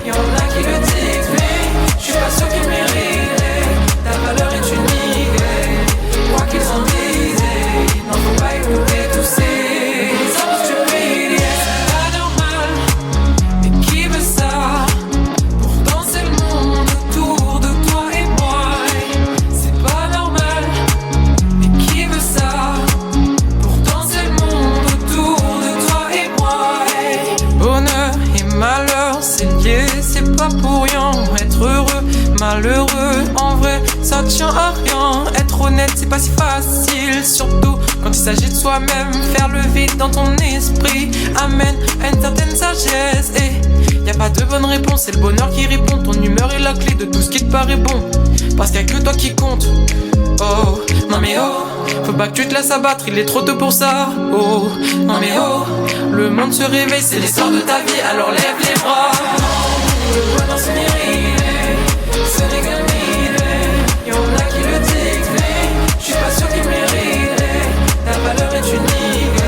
y'en a qui le disent, mais je suis pas sûr qu'ils méritent. Ta valeur est unique, quoi qu'ils en disent. Non, faut pas écouter tous ces hommes stupides. C'est pas normal, mais qui veut ça? Pourtant c'est le monde autour de toi et moi. C'est pas normal, mais qui veut ça? Pourtant c'est le monde autour de toi et moi. Bonheur et malheur, c'est lié, c'est pas pour rien. Être heureux, malheureux, en vrai, ça tient à rien. Être honnête, c'est pas si facile, surtout quand il s'agit de soi-même. Faire le vide dans ton esprit amène à une certaine sagesse. Et y a pas de bonne réponse, c'est le bonheur qui répond. Ton humeur est la clé de tout ce qui te paraît bon, parce qu'il y a que toi qui compte. Oh, non mais oh, faut pas que tu te laisses abattre, il est trop tôt pour ça. Oh, non mais oh, le monde se réveille, c'est l'histoire de ta vie, alors lève les bras. Le bonheur c'est mérité, ce n'est qu'un mythe. Y'en a qui le disent, mais je suis pas sûr qu'ils méritent. Ta valeur est unique,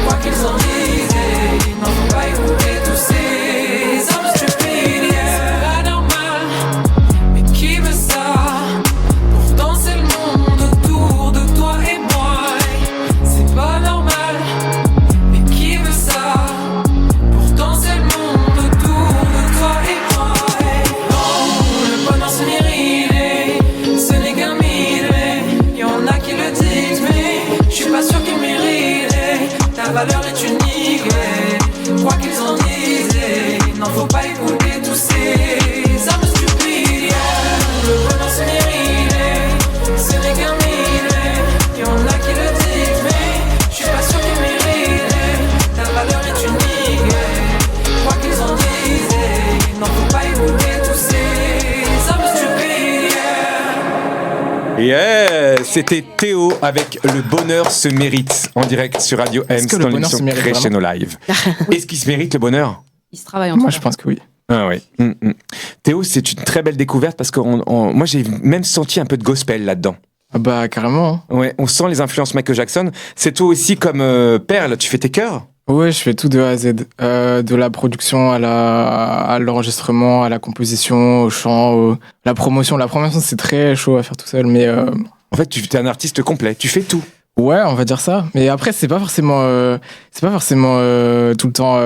quoi qu'ils en disent. Non, faut pas écouter tous ces hommes stupides. C'est pas normal, mais qui veut ça? Pourtant c'est le monde autour de toi et moi. C'est pas normal, mais qui veut ça? Pourtant c'est le monde autour de toi et moi. Non, le bonheur se mérite, ce n'est qu'un mythe. Y'en a qui le disent, mais je suis pas sûr qu'ils méritent. Ta valeur est unique, quoi qu'ils en disent. Non, faut pas écouter tous ces hommes stupides. Le bonheur se mérite, ce n'est qu'un mythe. Y'en a qui le disent, mais je suis pas sûr qu'ils méritent. Ta valeur est unique, quoi qu'ils en disent. Non, faut pas écouter tous ces hommes stupides. Yeah, c'était Théo avec Le bonheur se mérite en direct sur Radio M que dans le bonheur l'émission se mérite Crescendo Live. Est-ce qu'il se mérite le bonheur? Il se travaille en Moi, je pense que oui. Ah oui. Théo, c'est une très belle découverte parce que moi j'ai même senti un peu de gospel là-dedans. Ah bah carrément. Ouais, on sent les influences Michael Jackson. C'est toi aussi comme Perle, tu fais tes chœurs? Ouais, je fais tout de A à Z. De la production à l'enregistrement, à la composition, au chant, la promotion. La promotion, c'est très chaud à faire tout seul, mais... En fait, tu es un artiste complet, tu fais tout. Ouais, on va dire ça. Mais après, c'est pas forcément tout le temps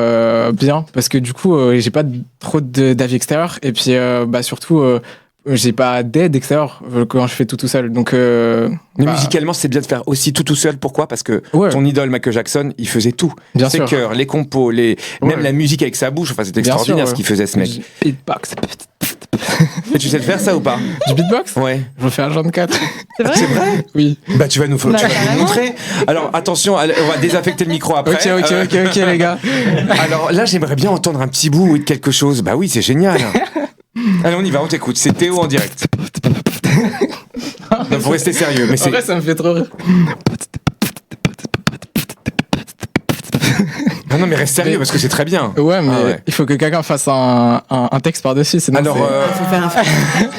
bien, parce que du coup, j'ai pas trop d'avis extérieurs, et puis surtout, j'ai pas d'aide extérieure quand je fais tout seul. Donc, mais musicalement, c'est bien de faire aussi tout seul. Pourquoi ? Parce que ton idole Michael Jackson, il faisait tout. Bien ses sûr. chœurs, les compos, même la musique avec sa bouche. Enfin, c'était extraordinaire ce qu'il faisait, ce mec. Beatbox. Et tu sais le faire ça ou pas ? Du beatbox ? Ouais. Je vais faire un genre de 4. C'est vrai ? C'est vrai ? Oui. Bah tu vas nous montrer. Alors attention, on va désaffecter le micro après. Ok les gars. Alors là, j'aimerais bien entendre un petit bout de quelque chose. Bah oui, c'est génial. Allez, on y va, on t'écoute. C'est Théo en direct. Non, faut rester sérieux. Mais en vrai, ça me fait trop rire. Non, mais reste sérieux parce que c'est très bien. Ouais, mais il faut que quelqu'un fasse un texte par-dessus. Alors,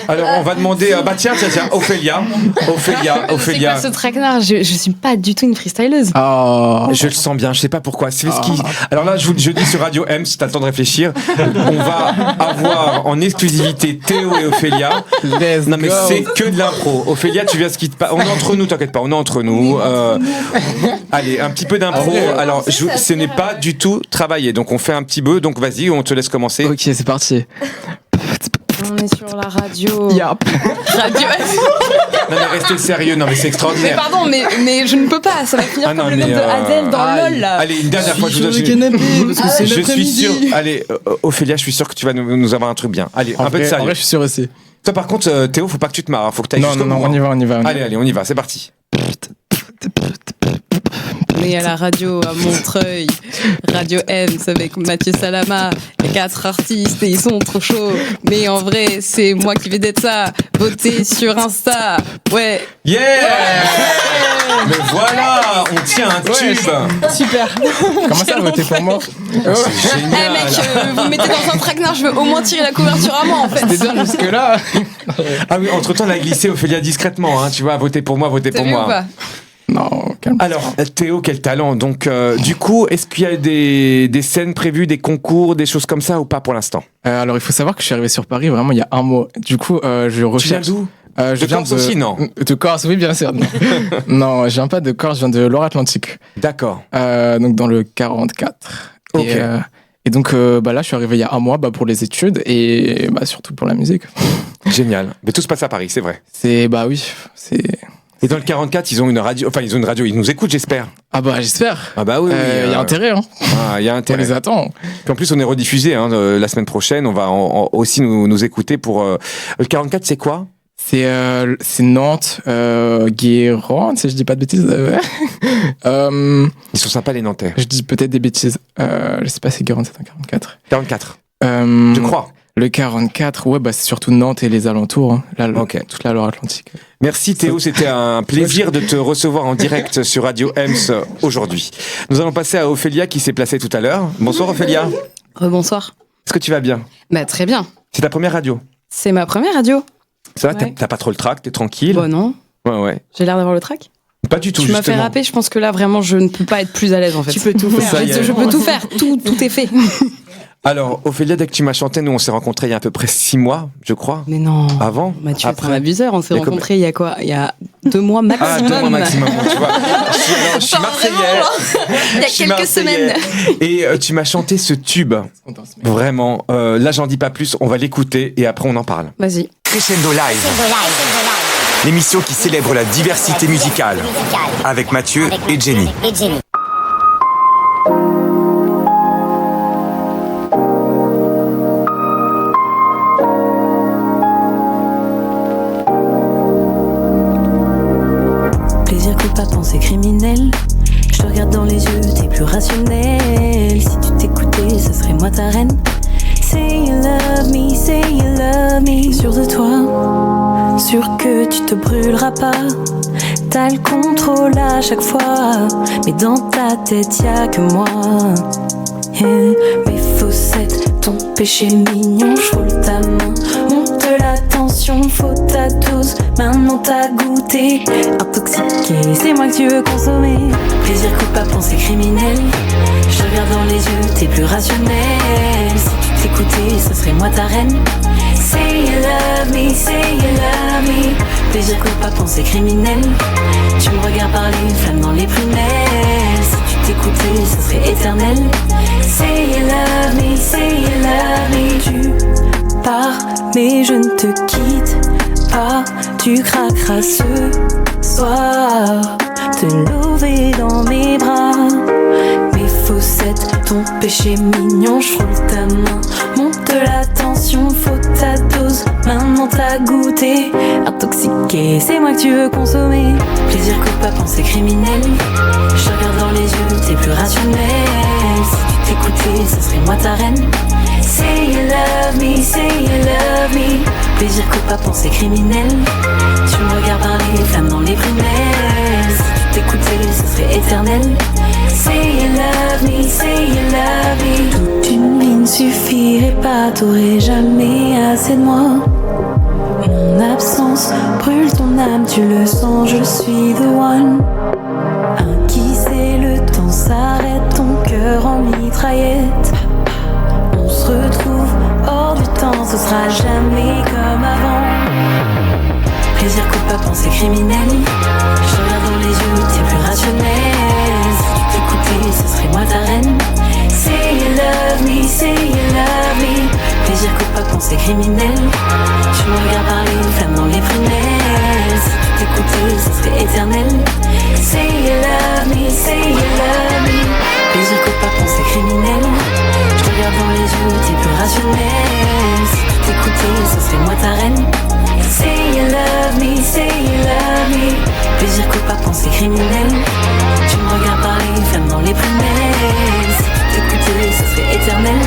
alors, on va demander. Tiens, Ophélia. C'est quoi ce traquenard ? Je suis pas du tout une freestyleuse. Je le sens bien, je sais pas pourquoi. Alors là, je dis sur Radio M, si t'as le temps de réfléchir, on va avoir en exclusivité Théo et Ophélia. Non, mais c'est que de l'impro. Ophélia, tu viens ce qui te passe. On est entre nous, t'inquiète pas, on est entre nous. Allez, un petit peu d'impro. Alors, ce n'est pas du tout travaillé, donc on fait un petit peu. Donc vas-y, on te laisse commencer. Ok, c'est parti. On est sur la radio. Yep. Radio. Non mais restez sérieux, non mais c'est extraordinaire. Mais pardon, mais je ne peux pas, ça va finir comme le nom de Adèle dans LOL là. Allez, une dernière fois, je suis sûr. Allez, Ophélia, je suis sûr que tu vas nous avoir un truc bien. Allez, un peu de sérieux. En vrai, je suis sûr aussi. Toi par contre, Théo, faut pas que tu te marres, faut que tu ailles jusqu'au bout. Non, on y va. Allez, on y va, c'est parti. On est à la radio à Montreuil, Radio M, c'est avec Mathieu Salama, les 4 artistes et ils sont trop chauds. Mais en vrai, c'est moi qui vais d'être ça. Votez sur Insta, ouais. Yeah, mais voilà, on tient un tube. Super. Comment ça, voter pour moi ? C'est génial. Eh mec, vous me mettez dans un traquenard, je veux au moins tirer la couverture à moi en fait. C'était bien jusque-là. Ah oui, entre-temps, on a glissé Ophélia discrètement, hein, tu vois, votez pour moi, votez pour moi. Ou pas ? Non, calme. Alors, Théo, quel talent. Donc, du coup, est-ce qu'il y a des scènes prévues, des concours, des choses comme ça ou pas pour l'instant ? Alors, il faut savoir que je suis arrivé sur Paris vraiment il y a un mois. Du coup, je recherche... Tu viens d'où ? Je viens Corse aussi, non ? De Corse, oui, bien sûr. Non, je viens pas de Corse, je viens de Loire-Atlantique. D'accord. Donc, dans le 44. Ok. Et donc, là, je suis arrivé il y a un mois pour les études et surtout pour la musique. Génial. Mais tout se passe à Paris, c'est vrai. Oui, c'est... Et dans le 44, ils ont une radio. Enfin, ils ont une radio. Ils nous écoutent, j'espère. Ah j'espère. Ah bah oui. Il y a intérêt. Hein. Il y a intérêt. On les attend. Puis en plus, on est rediffusé la semaine prochaine. On va aussi nous écouter pour. Le 44, c'est quoi ? C'est Nantes, Guérande, si je dis pas de bêtises. Ils sont sympas les Nantais. Je dis peut-être des bêtises. Je sais pas si Guérande c'est un 44. 44. Je crois. Le 44, c'est surtout Nantes et les alentours. Hein. Toute la Loire-Atlantique. Merci Théo, c'était un plaisir de te recevoir en direct sur Radio Ems aujourd'hui. Nous allons passer à Ophélia qui s'est placée tout à l'heure. Bonsoir Ophélia. Rebonsoir. Est-ce que tu vas bien ? Très bien. C'est ta première radio ? C'est ma première radio. Ça va, t'as pas trop le trac, t'es tranquille ? Non. Ouais. J'ai l'air d'avoir le trac ? Pas du tout, Tu m'as fait rapper, je pense que là vraiment je ne peux pas être plus à l'aise en fait. Tu peux tout faire. Je peux tout faire, tout est fait. Alors, Ophélia, dès que tu m'as chanté, nous on s'est rencontrés il y a à peu près 6 mois, je crois. Mais non. Avant ? Mathieu, c'est un abuseur. On s'est rencontrés il y a quoi ? Il y a 2 mois maximum. 2 mois maximum, tu vois. Je suis marseillais. Il y a quelques semaines. Et tu m'as chanté ce tube. Vraiment. Là, j'en dis pas plus. On va l'écouter et après on en parle. Vas-y. Crescendo Live. L'émission qui célèbre la diversité musicale. Avec Mathieu et Jenny. Plaisir coupable, pensée criminelle. Je te regarde dans les yeux, t'es plus rationnel. Si tu t'écoutais, ce serait moi ta reine. Say you love me, sûr de toi, sûr que tu te brûleras pas. T'as le contrôle à chaque fois, mais dans ta tête y'a que moi. Mais Faussette, ton péché mignon, je roule ta main, monte de l'attention, faut ta dose. Maintenant t'as goûté, intoxiqué, c'est moi que tu veux consommer. Plaisir coupable, pensée criminelle. Je regarde dans les yeux, t'es plus rationnel. Si tu t'écoutais, ce serait moi ta reine. Say you love me, say you love me. Plaisir coupable, pensée criminelle. Tu me regardes parler, une flamme dans les prunelles. Si tu t'écoutais, ce serait éternel. Say you love me, say you love me. Tu pars, mais je ne te quitte pas. Tu craqueras ce soir. Te lever dans mes bras. Mes faussettes, ton péché mignon. Je frôle ta main, monte de la tension. Faut ta dose, maintenant t'as goûté. Intoxiqué, c'est moi que tu veux consommer. Plaisir coupable, pensée criminelle. Je regarde dans les yeux, t'es plus rationnel. Si tu t'écoutais, ce serait moi ta reine. Say you love me, say you love me. Plaisir coupable, pensée criminelle. Tu me regardes parler, flamme dans les prunelles. Si tu t'écoutais, ce serait éternel. Say you love me, say you love me. Toute une vie ne suffirait pas, t'aurais jamais assez de moi. Mon absence brûle ton âme, tu le sens, je suis the one. Un qui sait, le temps s'arrête, ton cœur en mitraillette. On se retrouve hors du temps, ce sera jamais comme avant. Plaisir coupable, pensée criminelle. Je regarde dans les yeux, t'es plus rationnel. Si tu t'écoutais, ce serait moi ta reine. Say you love me, say you love me. Plaisir coupable, pensée criminelle. Tu me regardes parler, une flamme dans les prunelles. Si tu t'écoutais, ce serait éternel. Say you love me, say you love me. Plaisir coupable, pensée criminelle. Je te regarde dans les yeux, t'es plus rationnel. Si tu t'écoutais, ce serait moi ta reine. Say you love me, say you love me. Plaisir coupable, pensée criminelle. Tu me regardes parler, flamme dans les prunelles. Si tu t'écoutais, ce serait éternel.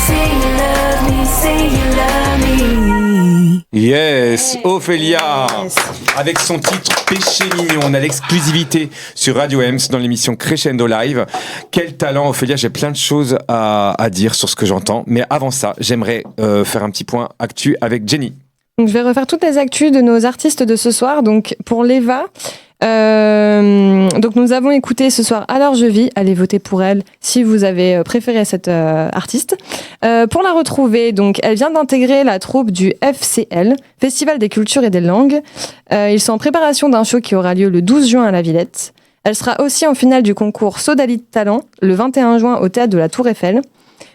Say you love me, say you love me. Yes, Ophélia, avec son titre Péché mignon, on a l'exclusivité sur Radio Ems dans l'émission Crescendo Live. Quel talent, Ophélia, j'ai plein de choses à dire sur ce que j'entends, mais avant ça, j'aimerais faire un petit point actu avec Jenny. Donc, je vais refaire toutes les actus de nos artistes de ce soir. Donc, pour l'Eva, donc nous avons écouté ce soir Alors je vis. Allez voter pour elle si vous avez préféré cette artiste. Pour la retrouver, donc, elle vient d'intégrer la troupe du FCL, Festival des cultures et des langues. Ils sont en préparation d'un show qui aura lieu le 12 juin à la Villette. Elle sera aussi en finale du concours Sodali Talent le 21 juin au théâtre de la Tour Eiffel.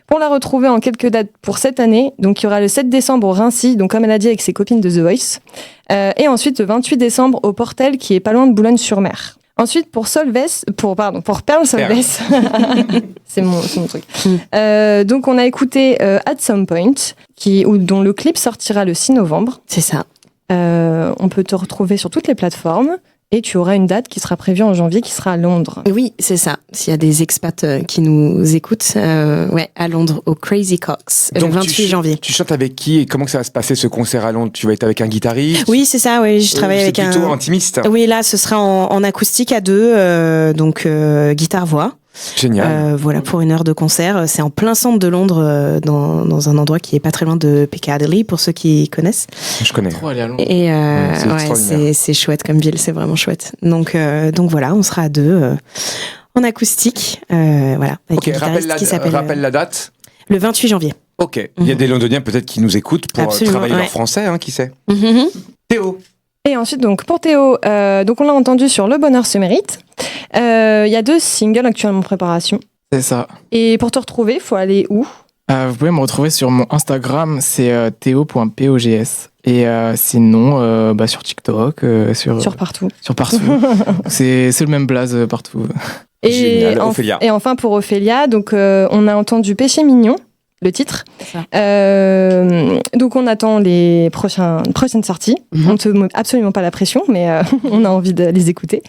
Pour la retrouver en quelques dates pour cette année, donc il y aura le 7 décembre au Rincy, donc comme elle a dit avec ses copines de The Voice, et ensuite le 28 décembre au Portel qui est pas loin de Boulogne-sur-Mer. Ensuite pour Perle Solves, c'est mon truc. Donc on a écouté At Some Point, dont le clip sortira le 6 novembre. C'est ça. On peut te retrouver sur toutes les plateformes. Et tu auras une date qui sera prévue en janvier, qui sera à Londres. Oui, c'est ça. S'il y a des expats qui nous écoutent, à Londres, au Crazy Cox, le 28 janvier. Tu chantes avec qui et comment que ça va se passer ce concert à Londres? Tu vas être avec un guitariste? Oui, c'est ça. Oui, je travaille avec un. C'est plutôt intimiste. Oui, là, ce sera en acoustique à deux, donc guitare-voix. Génial. Voilà, pour une heure de concert. C'est en plein centre de Londres, dans un endroit qui est pas très loin de Piccadilly, pour ceux qui connaissent. Je connais. Trop aller à Londres. Et c'est chouette comme ville, c'est vraiment chouette. Donc voilà, on sera à deux en acoustique, voilà. Avec un guitariste qui s'appelle. Rappelle la date. Le 28 janvier. Ok. Il y a des Londoniens peut-être qui nous écoutent pour travailler leur français, qui sait. Théo. Et ensuite, donc, pour Théo, donc on l'a entendu sur Le Bonheur se mérite. Il y a 2 singles actuellement en préparation. C'est ça. Et pour te retrouver, il faut aller où? Vous pouvez me retrouver sur mon Instagram, c'est theo.pogs. Et sinon, sur TikTok, sur partout. Sur partout. c'est le même blaze partout. Et enfin pour Ophélia, donc on a entendu Péché mignon, le titre. Donc on attend les prochaines sorties. On ne te met absolument pas la pression, mais on a envie de les écouter.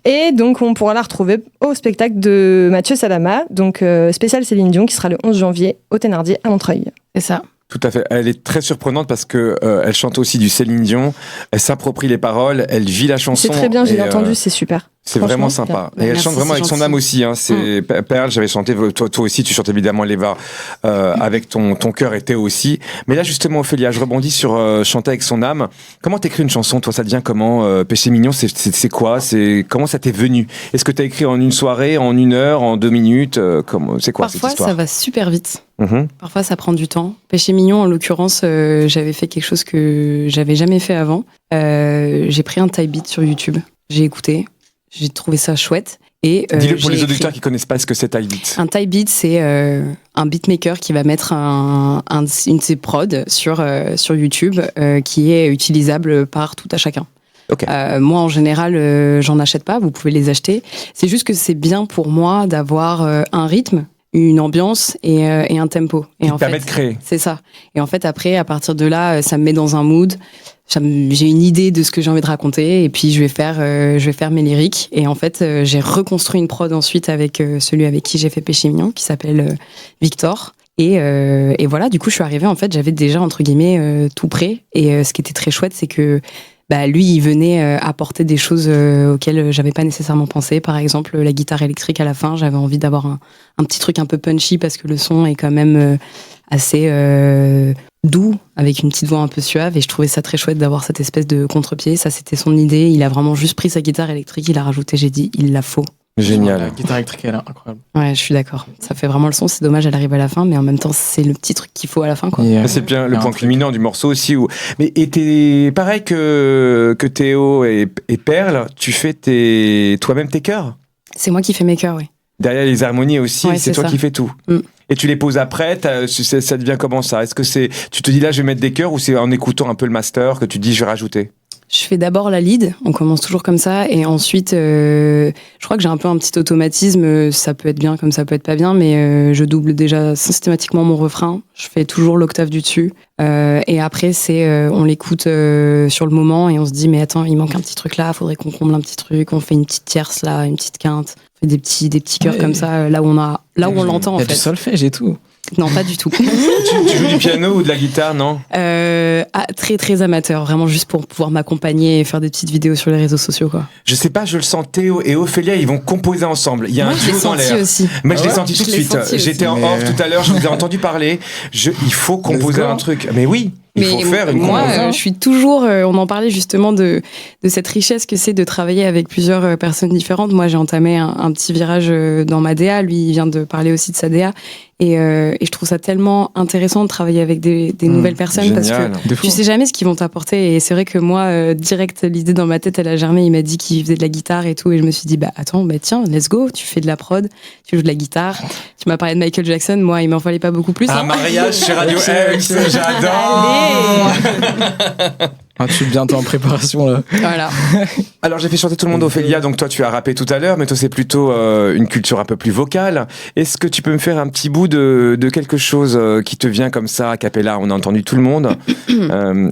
Et donc on pourra la retrouver au spectacle de Mathieu Salama, donc spécial Céline Dion, qui sera le 11 janvier au Thénardier à Montreuil. C'est ça. Tout à fait. Elle est très surprenante parce que elle chante aussi du Céline Dion. Elle s'approprie les paroles. Elle vit la chanson. C'est très bien, j'ai et, entendu, c'est super. C'est vraiment sympa. Bien. Et elle Merci, chante vraiment c'est avec son gentil. âme aussi. Hein. C'est Perle, j'avais chanté. Toi aussi, tu chantes évidemment Leva avec ton cœur et Théo aussi. Mais là, justement, Ophélia, je rebondis sur chanter avec son âme. Comment t'écris une chanson? Toi, ça devient comment? Péché mignon, c'est quoi? Comment ça t'est venu? Est-ce que t'as écrit en une soirée, en 1 heure, en 2 minutes? C'est quoi cette Parfois, histoire? ça va super vite. Mhm. Parfois, ça prend du temps. Péché mignon, en l'occurrence, j'avais fait quelque chose que j'avais jamais fait avant. J'ai pris un type beat sur YouTube. J'ai écouté. J'ai trouvé ça chouette. Et, Dis-le pour j'ai les écrit. auditeurs qui connaissent pas ce que c'est type beat. Un type beat, c'est un beatmaker qui va mettre une de ses prods sur YouTube qui est utilisable par tout à chacun. Ok. Moi, en général, j'en achète pas. Vous pouvez les acheter. C'est juste que c'est bien pour moi d'avoir un rythme, une ambiance et un tempo. Et Qui en te permet fait, de créer. c'est ça. Et en fait, après, à partir de là, ça me met dans un mood. J'ai une idée de ce que j'ai envie de raconter et puis je vais faire mes lyriques. Et en fait, j'ai reconstruit une prod ensuite avec celui avec qui j'ai fait Péché mignon, qui s'appelle Victor. Et voilà, du coup, je suis arrivée, en fait, j'avais déjà, entre guillemets, tout prêt. Et ce qui était très chouette, c'est que lui, il venait apporter des choses auxquelles j'avais pas nécessairement pensé. Par exemple, la guitare électrique à la fin, j'avais envie d'avoir un petit truc un peu punchy parce que le son est quand même assez doux, avec une petite voix un peu suave. Et je trouvais ça très chouette d'avoir cette espèce de contre-pied. Ça, c'était son idée. Il a vraiment juste pris sa guitare électrique, il a rajouté, j'ai dit, il la faut. La Génial. guitare électrique, elle est incroyable. Ouais, je suis d'accord. Ça fait vraiment le son. C'est dommage, elle arrive à la fin, mais en même temps, c'est le petit truc qu'il faut à la fin, quoi. Et, C'est bien le un point truc. culminant du morceau aussi. Mais et t'es pareil que Théo et Perle, tu fais toi-même tes chœurs. C'est moi qui fais mes chœurs, oui. Derrière les harmonies aussi, Ouais, c'est c'est toi ça. qui fais tout. Mm. Et tu les poses après, ça devient comment ça? Est-ce que tu te dis là je vais mettre des chœurs ou c'est en écoutant un peu le master que tu te dis je vais rajouter? Je fais d'abord la lead, on commence toujours comme ça, et ensuite, je crois que j'ai un peu un petit automatisme, ça peut être bien comme ça peut être pas bien, mais je double déjà systématiquement mon refrain, je fais toujours l'octave du dessus, et après, on l'écoute sur le moment, et on se dit, mais attends, il manque un petit truc là, faudrait qu'on comble un petit truc, on fait une petite tierce là, une petite quinte, on fait des petits chœurs Ouais. comme ça, là où on l'entend en Il y a du fait. solfège et tout. Non, pas du tout. tu joues du piano ou de la guitare, non? Très très amateur, vraiment juste pour pouvoir m'accompagner et faire des petites vidéos sur les réseaux sociaux, quoi. Je sais pas, je le sens, Théo et Ophélia, ils vont composer ensemble. Il y a Moi, un je l'ai duo dans senti l'air. aussi. Moi, je l'ai Ah ouais senti tout de Je l'ai suite. senti J'étais en aussi. off tout à l'heure, je vous ai entendu parler. Il faut composer go. un truc. Mais oui, il faut faire une moi, composition. je suis toujours. On en parlait justement de cette richesse que c'est de travailler avec plusieurs personnes différentes. Moi, j'ai entamé un petit virage dans ma DA. Lui, il vient de parler aussi de sa DA. Et je trouve ça tellement intéressant de travailler avec des nouvelles personnes parce Génial. que tu sais jamais ce qu'ils vont t'apporter. Et c'est vrai que moi, direct, l'idée dans ma tête, elle a germé. Il m'a dit qu'il faisait de la guitare et tout. Et je me suis dit, tiens, let's go. Tu fais de la prod, tu joues de la guitare. Tu m'as parlé de Michael Jackson. Moi, il m'en fallait pas beaucoup plus. Un hein. mariage chez Radio X, j'adore. Ah, je suis bientôt en préparation là. Voilà. Alors j'ai fait chanter tout le monde Ophélia, donc toi tu as rappé tout à l'heure, mais toi c'est plutôt une culture un peu plus vocale. Est-ce que tu peux me faire un petit bout de quelque chose qui te vient comme ça, a cappella? On a entendu tout le monde.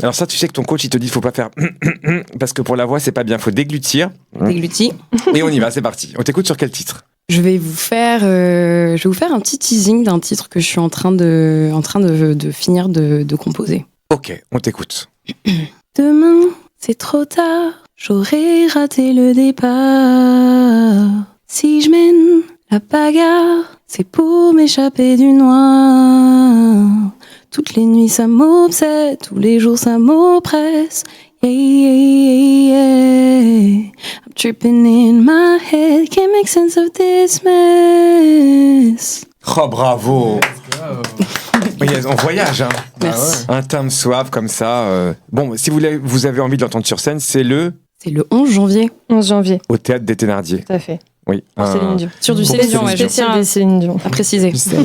Alors ça, tu sais que ton coach il te dit faut pas faire parce que pour la voix c'est pas bien, faut déglutir. Déglutis. Et on y va, c'est parti. On t'écoute sur quel titre? Je vais vous faire un petit teasing d'un titre que je suis en train de finir de composer. Ok, on t'écoute. Demain, c'est trop tard, j'aurais raté le départ. Si je mène la bagarre, c'est pour m'échapper du noir. Toutes les nuits ça m'obsède, tous les jours ça m'oppresse. Yeah, yeah, yeah. I'm tripping in my head, can't make sense of this mess. Oh bravo. On voyage, hein. Merci. Un timbre suave comme ça. Bon, si vous avez envie de l'entendre sur scène, c'est C'est le 11 janvier. 11 janvier, au Théâtre des Thénardier. tout à fait. Oui. Pour Céline Dion. Sur du Pour Céline Dion, Céline ouais, je Dion. tiens Spécial des Céline Dion. à préciser. C'est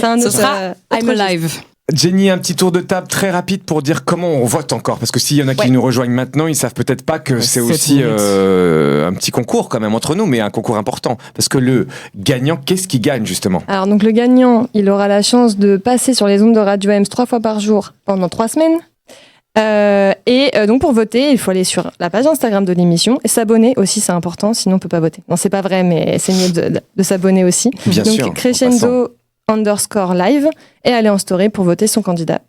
un Ce autre, sera I'm autre Alive. Jenny, un petit tour de table très rapide pour dire comment on vote encore. Parce que s'il y en a qui nous rejoignent maintenant, ils savent peut-être pas que c'est 7 aussi minutes. un petit concours quand même entre nous, mais un concours important. Parce que le gagnant, qu'est-ce qui gagne justement? Alors, donc, le gagnant, il aura la chance de passer sur les ondes de Radio Ems 3 fois par jour pendant 3 semaines. Donc, pour voter, il faut aller sur la page Instagram de l'émission et s'abonner aussi, c'est important, sinon on peut pas voter. Non, c'est pas vrai, mais c'est mieux de s'abonner aussi. Bien donc, sûr. en passant. Crescendo _live et aller en story pour voter son candidat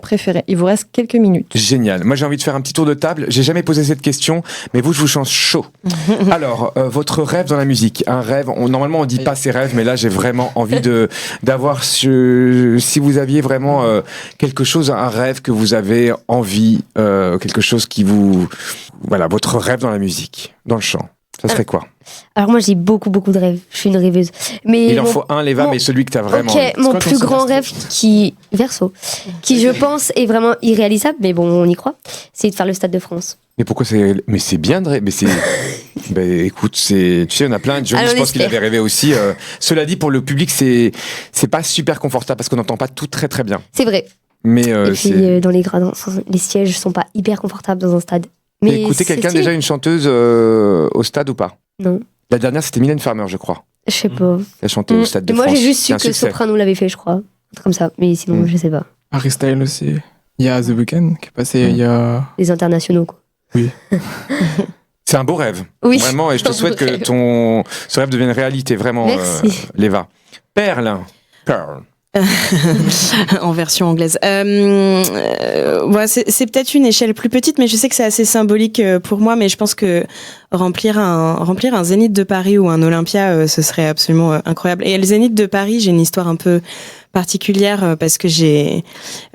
préféré. Il vous reste quelques minutes. Génial. Moi, j'ai envie de faire un petit tour de table. J'ai jamais posé cette question, mais vous, je vous change chaud. Alors, votre rêve dans la musique, un rêve. Normalement, on dit pas ses rêves, mais là, j'ai vraiment envie d'avoir si vous aviez vraiment quelque chose, un rêve que vous avez envie, quelque chose qui voilà, votre rêve dans la musique, dans le chant. Ça serait quoi? Alors moi j'ai beaucoup de rêves, je suis une rêveuse. Mais il en faut un, Léva, mais celui que tu as vraiment. Ok, mon plus grand rêve Verseau, qui je pense est vraiment irréalisable, mais bon on y croit, c'est de faire le Stade de France. Mais pourquoi mais c'est bien de rêver, mais c'est... écoute, tu sais, on a plein de gens, je pense qu'il avait rêvé aussi. Cela dit, pour le public, c'est pas super confortable parce qu'on n'entend pas tout très très bien. C'est vrai. Mais et puis dans les gradins, les sièges sont pas hyper confortables dans un stade. Mais écoutez, quelqu'un déjà une chanteuse au stade ou pas? Non. La dernière, c'était Mylène Farmer, je crois. Je sais pas. Elle chantait au Stade de France. Moi, j'ai juste su que Soprano l'avait fait, je crois. Un truc comme ça. Mais sinon, je sais pas. Harry Styles aussi. Il y a The Weeknd qui est passé il y a... Les internationaux, quoi. Oui. C'est un beau rêve. Oui. Vraiment, et je te souhaite que ce rêve devienne réalité, vraiment, Léva. Pearl. En version anglaise. C'est peut-être une échelle plus petite, mais je sais que c'est assez symbolique pour moi. Mais je pense que remplir un Zénith de Paris ou un Olympia, ce serait absolument incroyable. Et le Zénith de Paris, j'ai une histoire un peu particulière parce que j'ai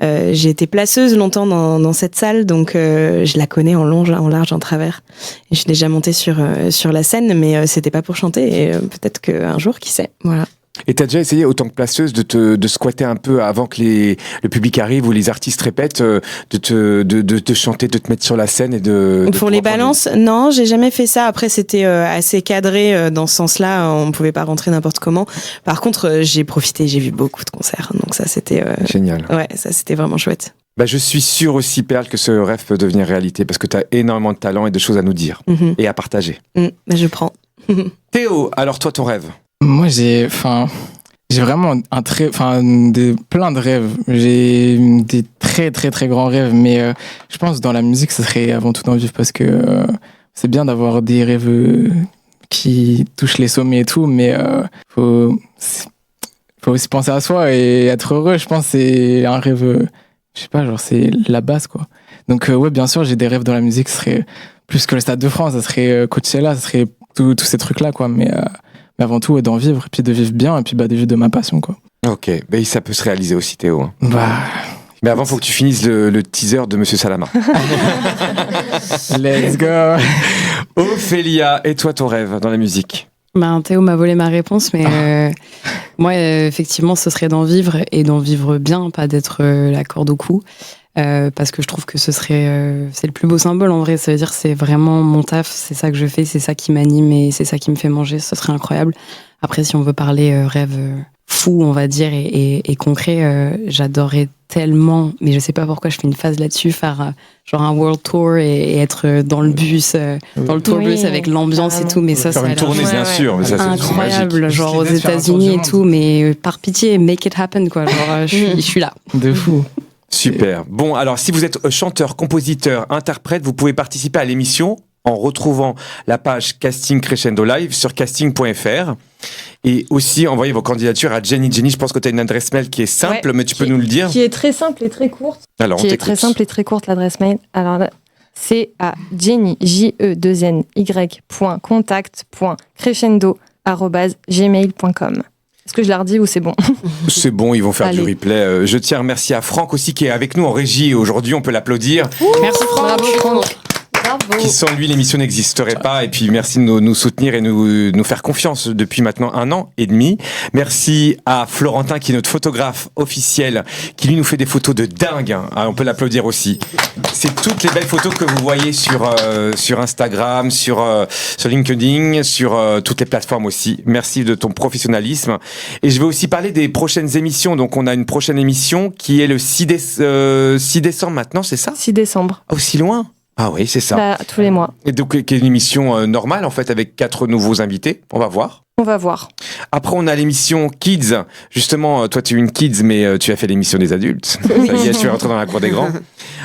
été placeuse longtemps dans cette salle, donc je la connais en long, en large, en travers. Et je suis déjà montée sur la scène, mais c'était pas pour chanter. Et peut-être qu'un jour, qui sait. Voilà. Et t'as déjà essayé, autant que placeuse, de squatter un peu avant que le public arrive ou les artistes répètent, de chanter, de te mettre sur la scène et de pour les balances, non, j'ai jamais fait ça. Après, c'était assez cadré dans ce sens-là. On pouvait pas rentrer n'importe comment. Par contre, j'ai profité, j'ai vu beaucoup de concerts. Donc ça, c'était génial. Ouais, ça, c'était vraiment chouette. Je suis sûr aussi, Perle, que ce rêve peut devenir réalité parce que t'as énormément de talent et de choses à nous dire et à partager. Je prends. Théo, alors toi, ton rêve? Moi, j'ai vraiment plein de rêves. J'ai des très très très grands rêves, mais je pense dans la musique, ce serait avant tout d'en vivre parce que c'est bien d'avoir des rêves qui touchent les sommets et tout, mais faut aussi penser à soi et être heureux. Je pense que c'est un rêve, je sais pas, genre c'est la base quoi. Donc ouais, bien sûr, j'ai des rêves dans la musique. Ce serait plus que le Stade de France, ça serait Coachella, ça serait tous ces trucs là quoi, mais avant tout d'en vivre et puis de vivre bien et puis de vivre de ma passion quoi. Ok, ça peut se réaliser aussi Théo. Mais avant, faut que tu finisses le teaser de Monsieur Salama. Let's go. Ophélia, et toi ton rêve dans la musique? Théo m'a volé ma réponse, mais moi effectivement ce serait d'en vivre et d'en vivre bien, pas d'être la corde au cou. Parce que je trouve que c'est le plus beau symbole en vrai. Ça veut dire c'est vraiment mon taf, c'est ça que je fais, c'est ça qui m'anime et c'est ça qui me fait manger. Ce serait incroyable. Après, si on veut parler rêve fou, on va dire, et concret, j'adorerais tellement, mais je sais pas pourquoi je fais une phase là-dessus, faire genre un world tour et être dans le bus, dans le tourbus avec l'ambiance et tout. Mais ça, faire une tournée, bien sûr. Mais ça, incroyable, genre aux États-Unis et tout. Mais par pitié, make it happen quoi. Genre, je suis là. De fou. Super. Bon, alors si vous êtes chanteur, compositeur, interprète, vous pouvez participer à l'émission en retrouvant la page Casting Crescendo Live sur casting.fr et aussi envoyer vos candidatures à Jenny. Jenny, je pense que tu as une adresse mail qui est simple, mais tu peux nous le dire. Qui est très simple et très courte. Alors, qui est très simple et très courte, l'adresse mail. Alors là, c'est à Jenny, JE2NY.contact.crescendo@gmail.com. Est-ce que je la redis ou c'est bon? C'est bon, ils vont faire du replay. Je tiens à remercier à Franck aussi qui est avec nous en régie aujourd'hui, on peut l'applaudir. Merci Franck. Bravo Franck. Qui sans lui l'émission n'existerait pas, et puis merci de nous soutenir et nous faire confiance depuis maintenant 1 an et demi. Merci à Florentin qui est notre photographe officiel, qui lui nous fait des photos de dingue. On peut l'applaudir aussi. C'est toutes les belles photos que vous voyez sur Instagram, sur LinkedIn, sur toutes les plateformes aussi. Merci de ton professionnalisme. Et je vais aussi parler des prochaines émissions. Donc on a une prochaine émission qui est le 6 décembre maintenant, c'est ça? 6 décembre. Aussi loin? Ah oui, c'est ça. Tous les mois. Et donc, qui est une émission normale, en fait, avec 4 nouveaux invités. On va voir. On va voir. Après, on a l'émission Kids. Justement, toi, tu es une Kids, mais tu as fait l'émission des adultes. Ça y est, tu es rentré dans la cour des grands.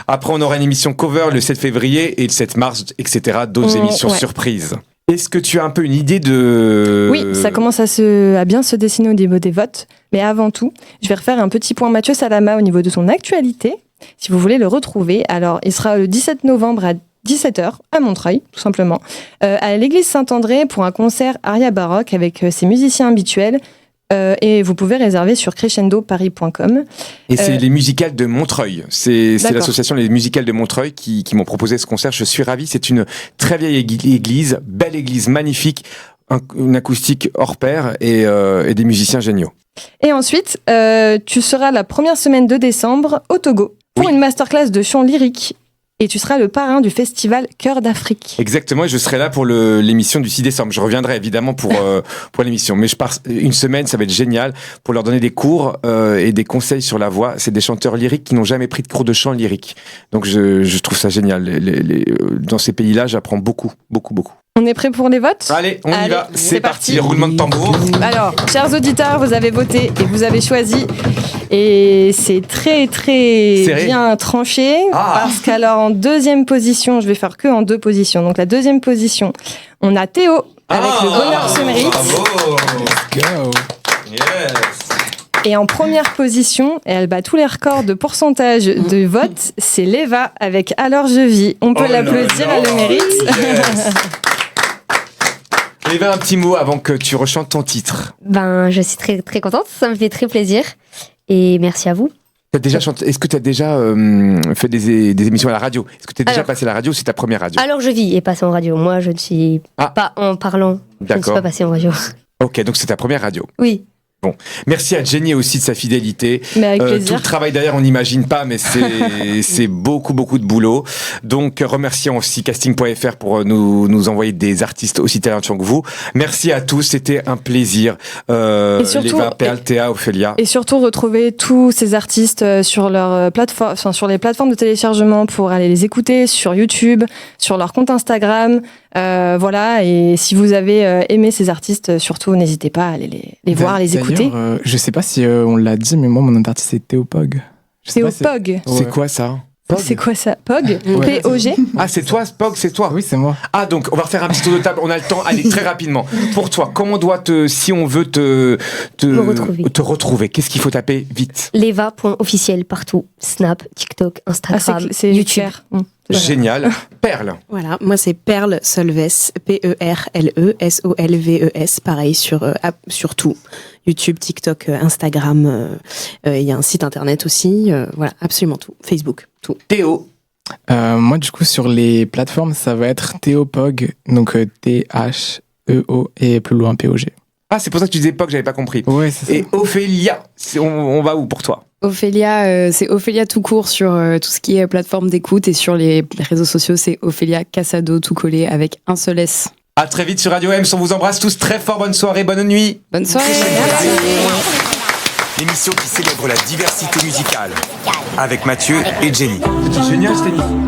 Après, on aura une émission Cover le 7 février et le 7 mars, etc. D'autres émissions surprises. Est-ce que tu as un peu une idée de... Oui, ça commence à bien se dessiner au niveau des votes. Mais avant tout, je vais refaire un petit point Mathieu Salama au niveau de son actualité, si vous voulez le retrouver. Alors, il sera le 17 novembre à 17h à Montreuil, tout simplement, à l'église Saint-André pour un concert aria baroque avec ses musiciens habituels. Et vous pouvez réserver sur crescendoparis.com. Et c'est les musicales de Montreuil. C'est D'accord. l'association Les Musicales de Montreuil qui m'ont proposé ce concert. Je suis ravi. C'est une très vieille église, belle église, magnifique, une acoustique hors pair et des musiciens géniaux. Et ensuite, tu seras la première semaine de décembre au Togo pour une masterclass de chant lyrique. Et tu seras le parrain du festival Cœur d'Afrique. Exactement, et je serai là pour l'émission du 6 décembre. Je reviendrai évidemment pour l'émission. Mais je pars une semaine, ça va être génial, pour leur donner des cours et des conseils sur la voix. C'est des chanteurs lyriques qui n'ont jamais pris de cours de chant lyrique. Donc je trouve ça génial. Dans ces pays-là, j'apprends beaucoup. On est prêt pour les votes ? Allez, on y va. C'est parti. Roulement de tambour. Alors, chers auditeurs, vous avez voté et vous avez choisi. Et c'est très, très serré. bien tranché. Parce qu'alors, en deuxième position, je vais faire que en 2 positions. Donc, la deuxième position, on a Théo avec Le Bonheur se mérite. Bravo. Go. Yes. Et en première position, et elle bat tous les records de pourcentage de vote, c'est Léva avec Alors je vis. On peut l'applaudir, elle le mérite. Yes. Eva, un petit mot avant que tu rechantes ton titre. Ben, je suis très, très contente. Ça me fait très plaisir. Et merci à vous. T'as déjà chanté, est-ce que tu as déjà fait des émissions à la radio ? Est-ce que tu es déjà passé à la radio ou c'est ta première radio ? Alors, je vis et passe en radio. Moi, je ne suis pas en parlant. Je ne suis D'accord. pas passée en radio. Ok, donc c'est ta première radio. Oui. Bon, merci à Jenny aussi de sa fidélité. Mais avec Tout plaisir. le travail derrière, on n'imagine pas, mais c'est beaucoup de boulot. Donc, remercions aussi casting.fr pour nous envoyer des artistes aussi talentueux que vous. Merci à tous, c'était un plaisir. Et surtout, Léva, Perle, Théa, Ophélia. Et surtout, retrouver tous ces artistes sur leur plateforme, enfin, sur les plateformes de téléchargement pour aller les écouter sur YouTube, sur leur compte Instagram. Voilà, et si vous avez aimé ces artistes, surtout, n'hésitez pas à aller les voir, les écouter. Je sais pas si on l'a dit, mais moi, mon nom d'artiste, c'est Théo Pog. Je sais Théo pas si- Pog. C'est quoi ça ? C'est quoi ça ? Pog ? Ouais. P-O-G ? Ah, c'est toi, Spog, c'est toi. Oui, c'est moi. Ah, donc, on va refaire un petit tour de table. On a le temps. Allez, très rapidement. Pour toi, comment si on veut te retrouver, qu'est-ce qu'il faut taper vite ? Leva.officiel partout. Snap, TikTok, Instagram, c'est YouTube. clair. Génial. Perle. Voilà, moi c'est Perle Solves, Perlesolves, pareil sur tout. YouTube, TikTok, Instagram, il y a un site internet aussi, voilà, absolument tout. Facebook, tout. Théo. Moi, du coup, sur les plateformes, ça va être Théo Pog, donc T-H-E-O et plus loin P-O-G. Ah, c'est pour ça que tu disais Pog, j'avais pas compris. Ouais, c'est ça. Et Ophélia, on va où pour toi ? Ophélia, c'est Ophélia tout court sur tout ce qui est plateforme d'écoute et sur les réseaux sociaux, c'est Ophélia Casado tout collé avec un seul S. À très vite sur Radio M. On vous embrasse tous très fort. Bonne soirée, bonne nuit. Bonne soirée. L'émission qui célèbre la diversité musicale avec Mathieu et Jenny. C'est génial cette émission.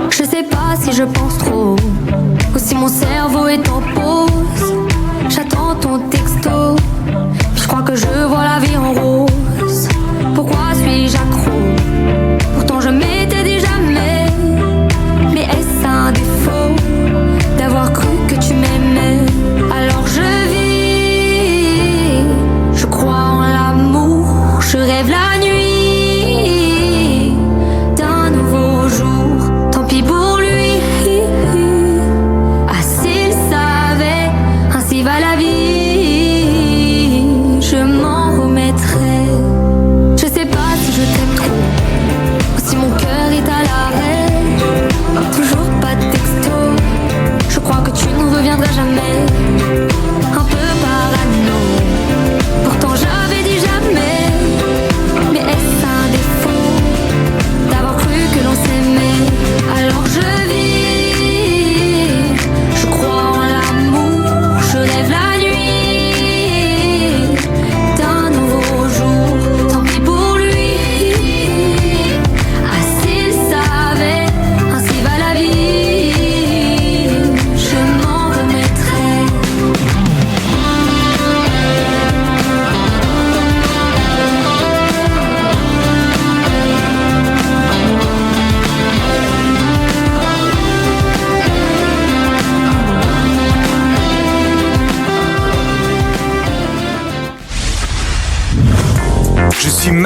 Je sais pas si je pense trop ou si mon cerveau est en pause. J'attends ton texto, puis je crois que je vois la vie en rose. Pourquoi suis-je accro ? Pourtant je m'étais dit jamais. Mais est-ce un défaut d'avoir cru que tu m'aimais ? Alors je vis, je crois en l'amour, je rêve la nuit d'un nouveau jour. Tant pis pour lui. Ah, s'il savait, ainsi va la vie. Je m'en remettrai. Je sais pas si je t'aime trop ou si mon cœur est à l'arrêt. Toujours pas de texto. Je crois que tu ne reviendras jamais. Un peu parano. Pourtant j'avais dit jamais. Mais est-ce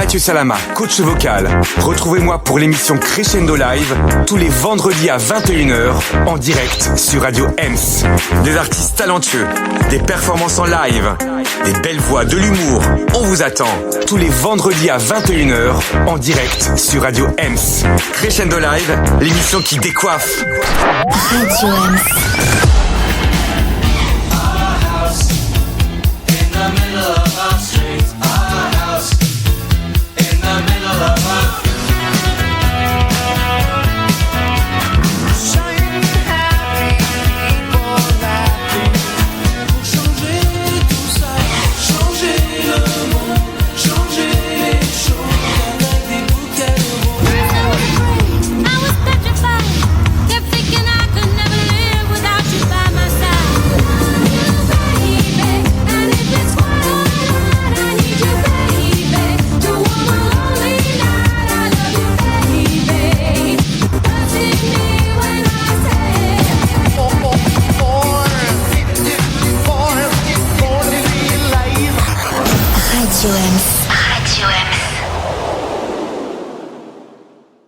Mathieu Salama, coach vocal. Retrouvez-moi pour l'émission Crescendo Live tous les vendredis à 21h en direct sur Radio Ems. Des artistes talentueux, des performances en live, des belles voix, de l'humour. On vous attend tous les vendredis à 21h en direct sur Radio Ems. Crescendo Live, l'émission qui décoiffe. Radio Ems.